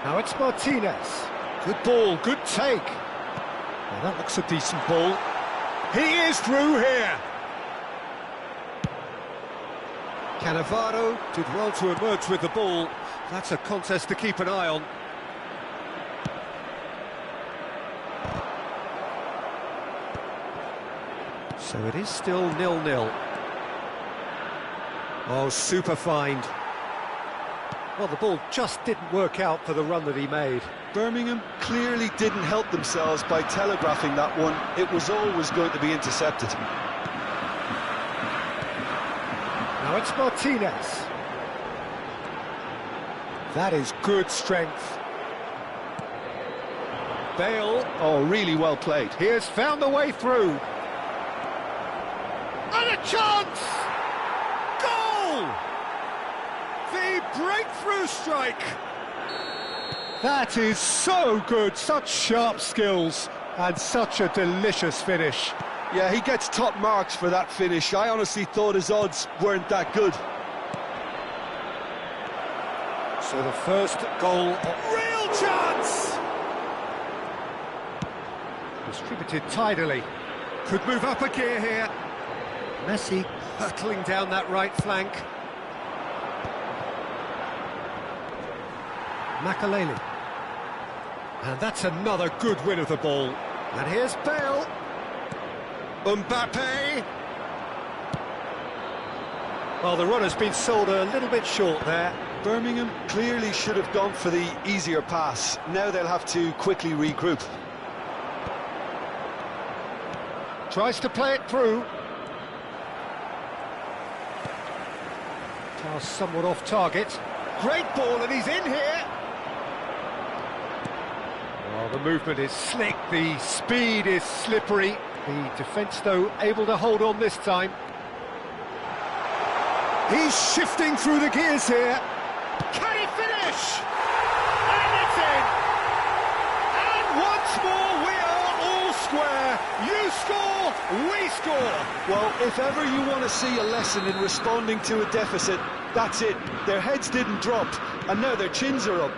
Now it's Martinez. Good ball, good take. Well, that looks a decent ball. He is through here. Cannavaro did well to emerge with the ball. That's a contest to keep an eye on. So it is still 0-0. Oh, super find. Well, the ball just didn't work out for the run that he made.
Birmingham clearly didn't help themselves by telegraphing that one. It was always going to be intercepted.
Now it's Martinez. That is good strength. Bale.
Oh, really well played.
He has found the way through. And a chance! Goal! The breakthrough strike. That is so good. Such sharp skills and such a delicious finish.
Yeah, he gets top marks for that finish. I honestly thought his odds weren't that good.
So the first goal, real chance! Distributed tidily. Could move up a gear here. Messi hurtling down that right flank. Makaleli. And that's another good win of the ball. And here's Bale. Mbappe. Well, the run has been sold a little bit short there.
Birmingham clearly should have gone for the easier pass. Now they'll have to quickly regroup.
Tries to play it through. Pass somewhat off target. Great ball, and he's in here. Well, the movement is slick, the speed is slippery. The defence, though, able to hold on this time. He's shifting through the gears here. Can he finish? And it's in! And once more we are all square, you score, we score!
Well, if ever you want to see a lesson in responding to a deficit, that's it. Their heads didn't drop, and now their chins are up.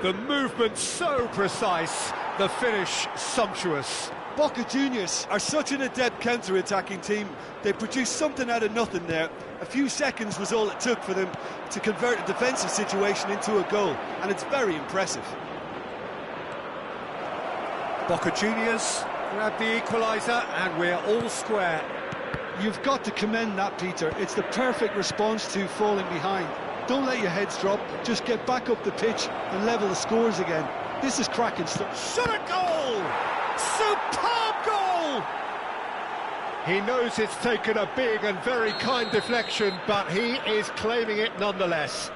The movement so precise, the finish sumptuous.
Boca Juniors are such an adept counter-attacking team. They produced something out of nothing there. A few seconds was all it took for them to convert a defensive situation into a goal, and it's very impressive.
Boca Juniors grab the equaliser, and we're all square.
You've got to commend that, Peter. It's the perfect response to falling behind. Don't let your heads drop, just get back up the pitch and level the scores again. This is cracking stuff.
Shot a goal! Superb goal! He knows it's taken a big and very kind deflection, but he is claiming it nonetheless.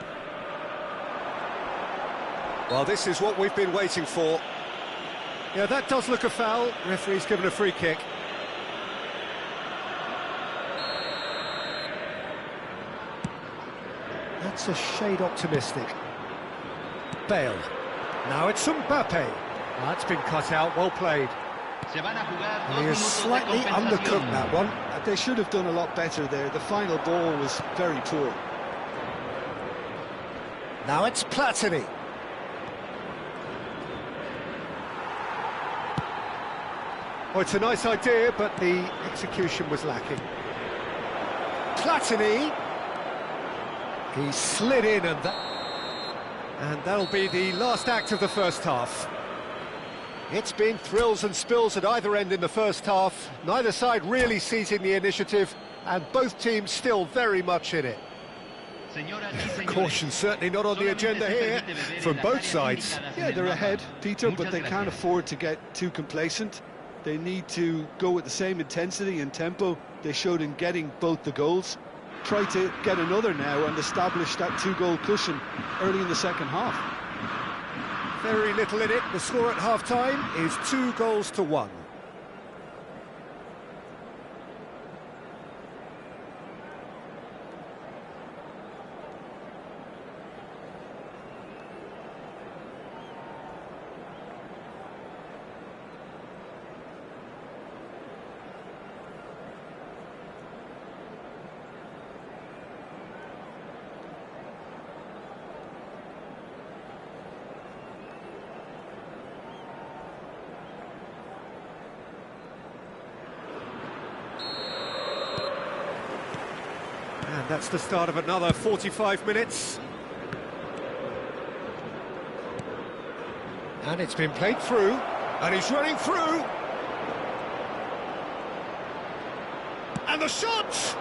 Well, this is what we've been waiting for. Yeah, that does look a foul. Referee's given a free kick. That's a shade optimistic. Bale. Now it's Mbappe. That's been cut out, well played. And he is slightly undercooked, that one.
They should have done a lot better there. The final ball was very poor.
Now it's Platini. Oh, it's a nice idea, but the execution was lacking. Platini. He slid in, and that'll be the last act of the first half. It's been thrills and spills at either end in the first half. Neither side really seizing the initiative, and both teams still very much in it. Caution certainly not on the agenda here from both sides.
Yeah, they're ahead, Peter, but they can't afford to get too complacent. They need to go with the same intensity and tempo they showed in getting both the goals. Try to get another now and establish that two-goal cushion early in the second half.
Very little in it. The score at half-time is 2-1. And that's the start of another 45 minutes. And it's been played through, and he's running through. And the shot!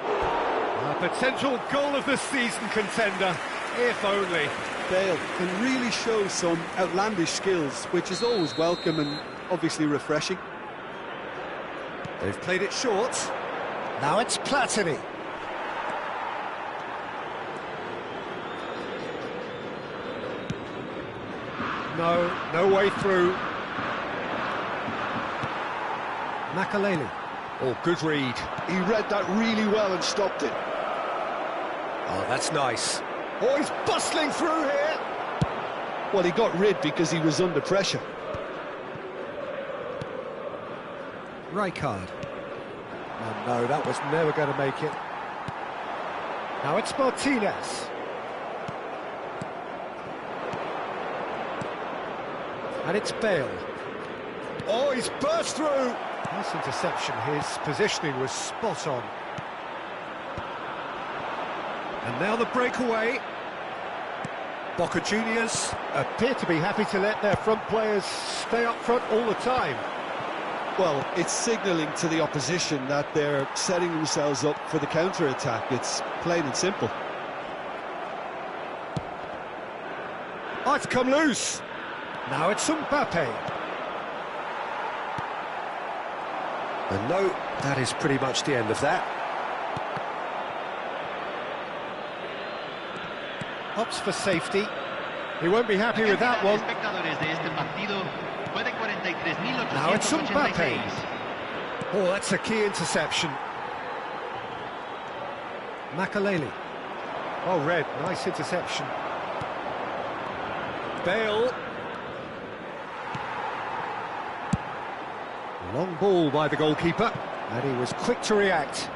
A potential goal of the season contender, if only.
Bale can really show some outlandish skills, which is always welcome and obviously refreshing.
They've played it short. Now it's Platini. No way through. Makaleli. Oh, good read.
He read that really well and stopped it.
Oh, that's nice. Oh, he's bustling through here.
Well, he got rid because he was under pressure.
Rijkaard. Oh, no, that was never going to make it. Now it's Martinez. And it's Bale. Oh, he's burst through. Nice interception. His positioning was spot on. And now the breakaway. Boca Juniors appear to be happy to let their front players stay up front all the time.
Well, it's signalling to the opposition that they're setting themselves up for the counter-attack. It's plain and simple.
Oh, it's come loose. Now it's Mbappe. And no, that is pretty much the end of that. Opts for safety. He won't be happy with that one. Now it's Mbappe. Oh, that's a key interception. Makaleli. Oh, red, nice interception. Long ball by the goalkeeper, and he was quick to react.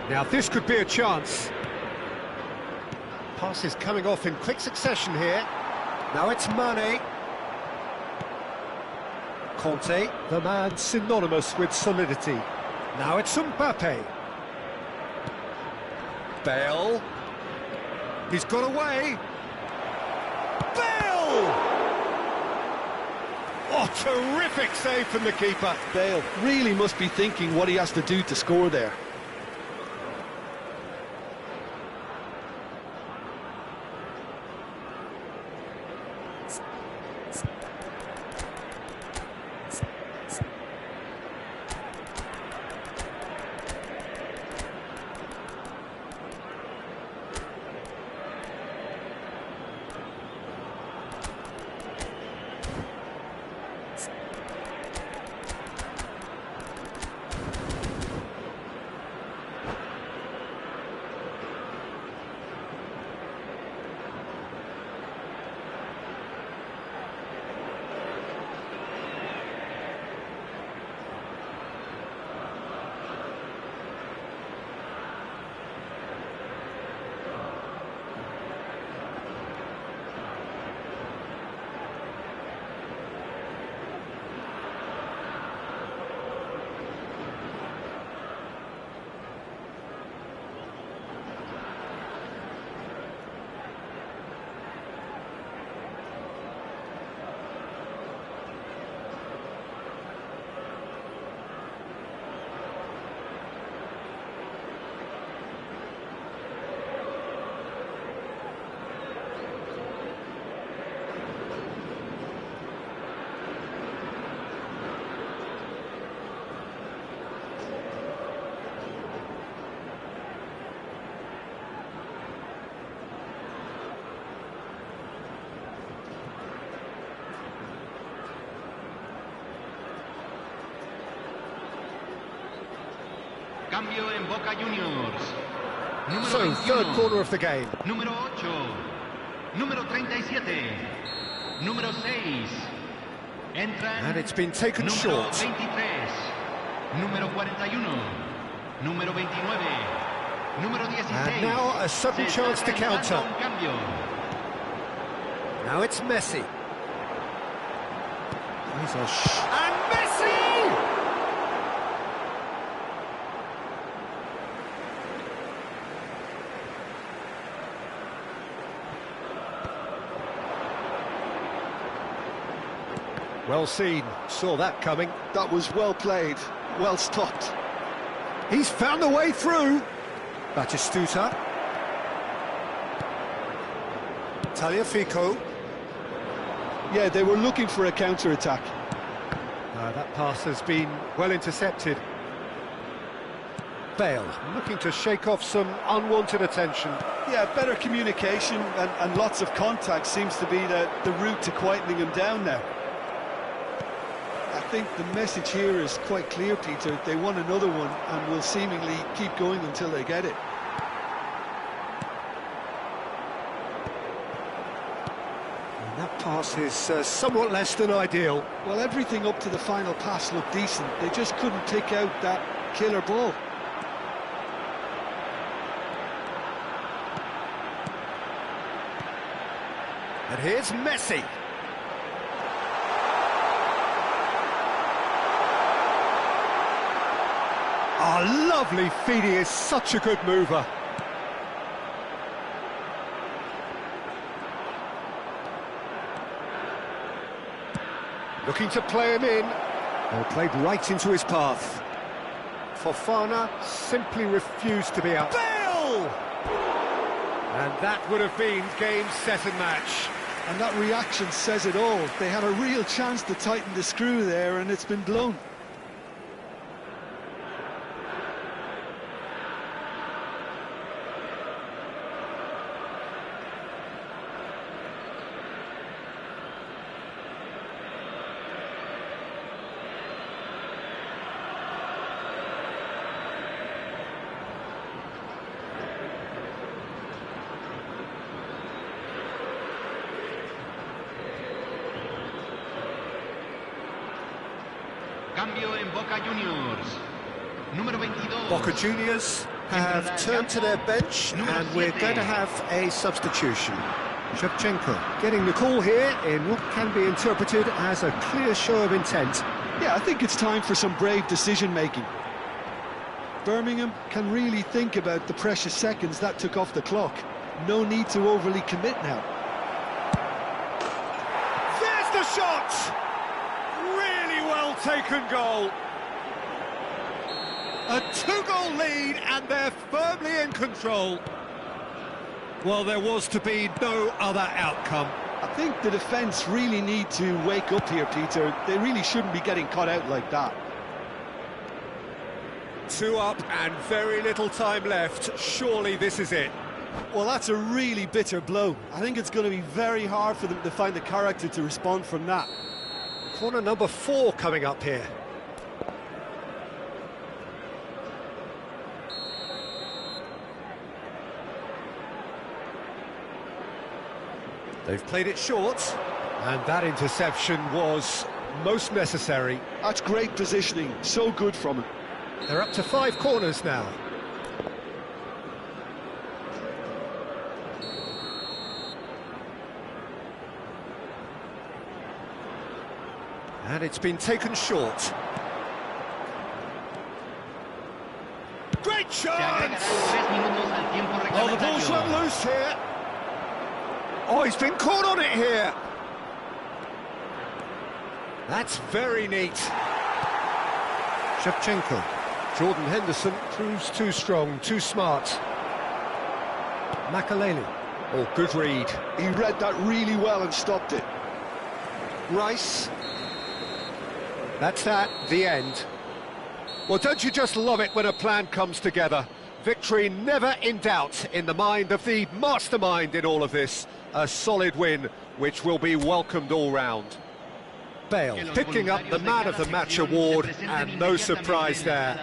Now this could be a chance. Passes coming off in quick succession here. Now it's Mane. Conte, the man synonymous with solidity. Now it's Mbappe. Bale. He's got away. Bale! Oh, terrific save from the keeper.
Bale really must be thinking what he has to do to score there.
Cambio en Boca Juniors. Número
So,
21.
third corner of the game.
Número 8. Número 37. Número 6. Entran.
And it's been taken
número
short.
23. Número 41. Número 29. Número 16.
And now a sudden
Se
chance to
está realizando
counter.
un cambio.
Now it's Messi. He's and Messi! Well seen, saw that coming.
That was well played, well stopped.
He's found a way through. Batistuta. Tagliafico.
Yeah, they were looking for a counter-attack.
That pass has been well intercepted. Bale looking to shake off some unwanted attention.
Yeah, better communication and lots of contact seems to be the route to quietening him down now. I think the message here is quite clear, Peter. They want another one and will seemingly keep going until they get it.
And that pass is somewhat less than ideal.
Well, everything up to the final pass looked decent. They just couldn't pick out that killer ball.
And here's Messi. Oh, lovely feed. He is such a good mover. Looking to play him in. Well, played right into his path. Fofana simply refused to be out. Bale! And that would have been game, set and match.
And that reaction says it all. They had a real chance to tighten the screw there and it's been blown.
cambio en Boca Juniors. Número 22.
Boca Juniors have turned to their bench and we're going to have a substitution. Shevchenko getting the call here in what can be interpreted as a clear show of intent.
Yeah, I think it's time for some brave decision-making. Birmingham can really think about the precious seconds that took off the clock. No need to overly commit now.
There's the shot! Really well taken goal. A two-goal lead and they're firmly in control. Well, there was to be no other outcome.
I think the defence really need to wake up here, Peter. They really shouldn't be getting caught out like that.
2 up and very little time left. Surely this is it.
Well, that's a really bitter blow. I think it's going to be very hard for them to find the character to respond from that.
Corner number 4 coming up here. They've played it short, and that interception was most necessary.
That's great positioning, so good from him.
They're up to 5 corners now. And it's been taken short. Great chance! Oh, the ball's run loose here. Oh, he's been caught on it here. That's very neat. Shevchenko. Jordan Henderson proves too strong, too smart. Makaleli. Oh, good read.
He read that really well and stopped it.
Rice. That's that, the end. Well, don't you just love it when a plan comes together? Victory never in doubt in the mind of the mastermind in all of this. A solid win, which will be welcomed all round. Bale picking up the Man of the Match award, and no surprise there.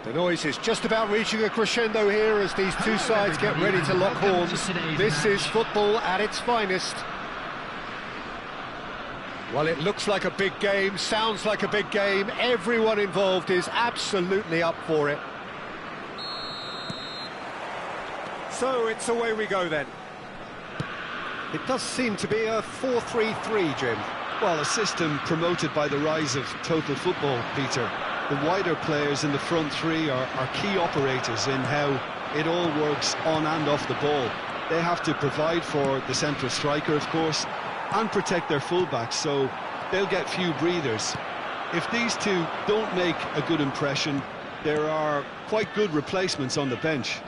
The noise is just about reaching a crescendo here as these two sides get ready to lock horns. This is football at its finest. Well, it looks like a big game, sounds like a big game. Everyone involved is absolutely up for it. So it's away we go then. It does seem to be a 4-3-3, Jim.
Well, a system promoted by the rise of total football, Peter. The wider players in the front three are key operators in how it all works on and off the ball. They have to provide for the central striker, of course, and protect their fullbacks, so they'll get few breathers. If these two don't make a good impression, there are quite good replacements on the bench.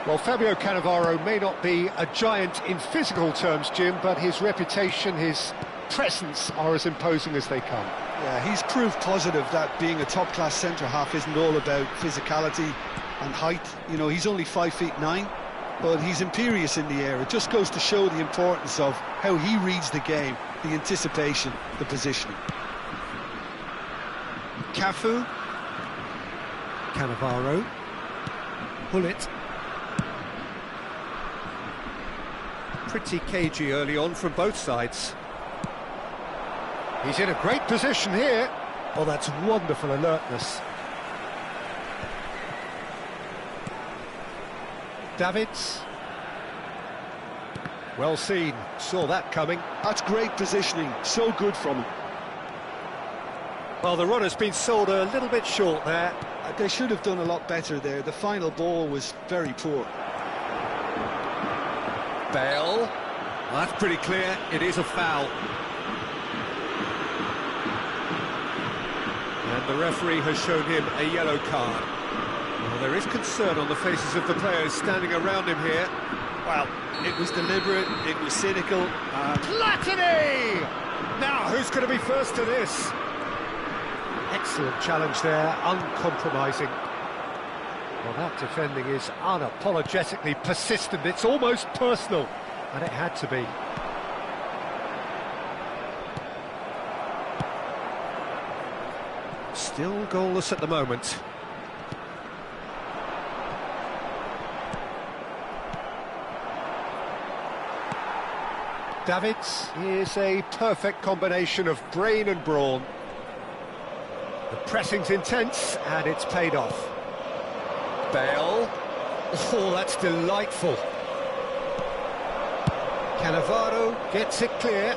Well, Fabio Cannavaro may not be a giant in physical terms, Jim, but his reputation, his presence are as imposing as they come.
Yeah, he's proof positive that being a top-class centre-half isn't all about physicality and height. You know, he's only 5'9", but he's imperious in the air. It just goes to show the importance of how he reads the game, the anticipation, the positioning.
Cafu. Cannavaro. Hullet. Pretty cagey early on from both sides. He's in a great position here. Oh, that's wonderful alertness. Davids. Well seen, saw that coming.
That's great positioning, so good from him.
Well, the runner's been sold a little bit short there.
They should have done a lot better there. The final ball was very poor.
Bale.
Well, that's pretty clear, it is a foul.
And the referee has shown him a yellow card. Well, there is concern on the faces of the players standing around him here.
Well, it was deliberate, it was cynical.
Platini! Now, who's going to be first to this? Excellent challenge there, uncompromising. Well, that defending is unapologetically persistent. It's almost personal, and it had to be. Still goalless at the moment. Davids is a perfect combination of brain and brawn. The pressing's intense, and it's paid off. Bale. Oh, that's delightful. Cannavaro gets it clear.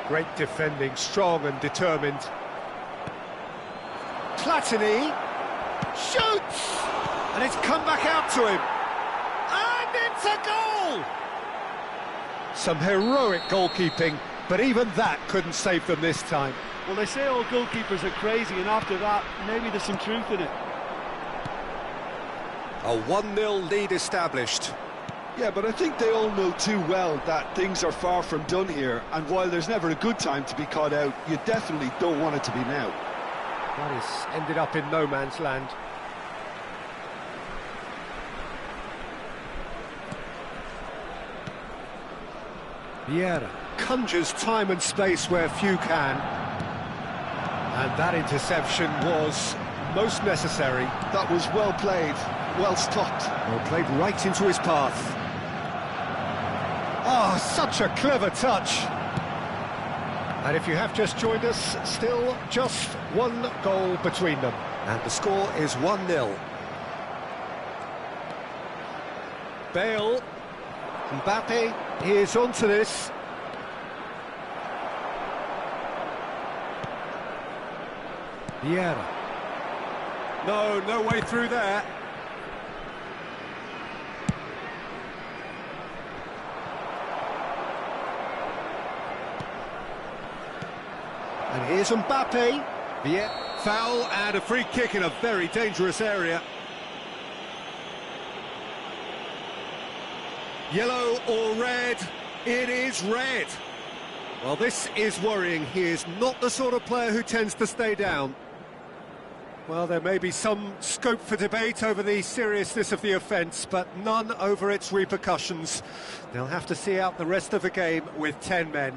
Great defending, strong and determined. Platini shoots! And it's come back out to him. And it's a goal! Some heroic goalkeeping, but even that couldn't save them this time.
Well, they say all goalkeepers are crazy, and after that, maybe there's some truth in it.
A 1-0 lead established.
Yeah, but I think they all know too well that things are far from done here, and while there's never a good time to be caught out, you definitely don't want it to be now.
That has ended up in no man's land. Vieira conjures time and space where few can. And that interception was most necessary.
That was well played, well stopped.
Well played right into his path. Oh, such a clever touch. And if you have just joined us, still just one goal between them. And the score is 1-0. Bale. Mbappe is onto this. Vieira. No way through there. And here's Mbappe. Foul and a free kick in a very dangerous area. Yellow or red? It is red. Well, this is worrying. He is not the sort of player who tends to stay down. Well, there may be some scope for debate over the seriousness of the offence, but none over its repercussions. They'll have to see out the rest of the game with 10 men.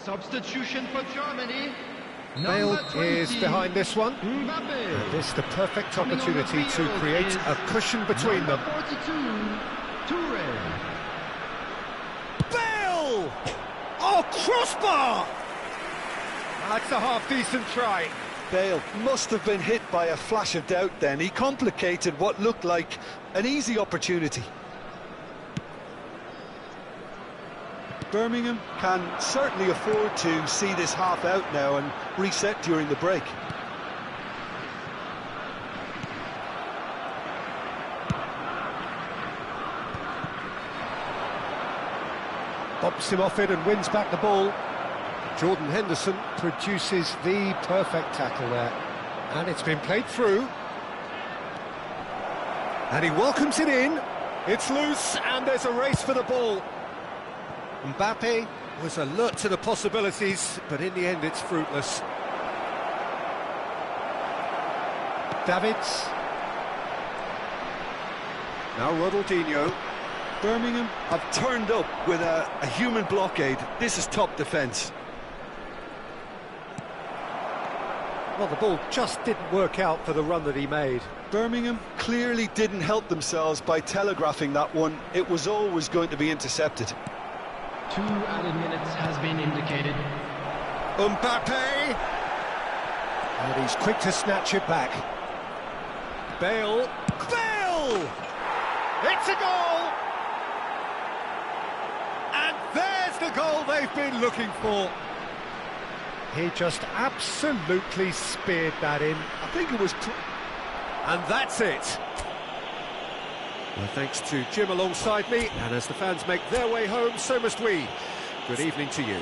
Substitution for Germany.
Bale is behind this one.
Mbappe.
And this the perfect opportunity to create a cushion between them.
42, Toure.
Bale! Oh, crossbar! That's a half-decent try.
Bale must have been hit by a flash of doubt then. He complicated what looked like an easy opportunity. Birmingham can certainly afford to see this half out now and reset during the break.
Bobs him off it and wins back the ball. Jordan Henderson produces the perfect tackle there. And it's been played through. And he welcomes it in. It's loose and there's a race for the ball. Mbappe was alert to the possibilities, but in the end it's fruitless. Davids. Now Ronaldinho.
Birmingham have turned up with a human blockade. This is top defence.
Well, the ball just didn't work out for the run that he made.
Birmingham clearly didn't help themselves by telegraphing that one. It was always going to be intercepted.
2 added minutes has been indicated.
Mbappe! And he's quick to snatch it back. Bale! Bale! It's a goal! And there's the goal they've been looking for. He just absolutely speared that in.
I think it was...
And that's it. Well, thanks to Jim alongside me, and as the fans make their way home, so must we. Good evening to you.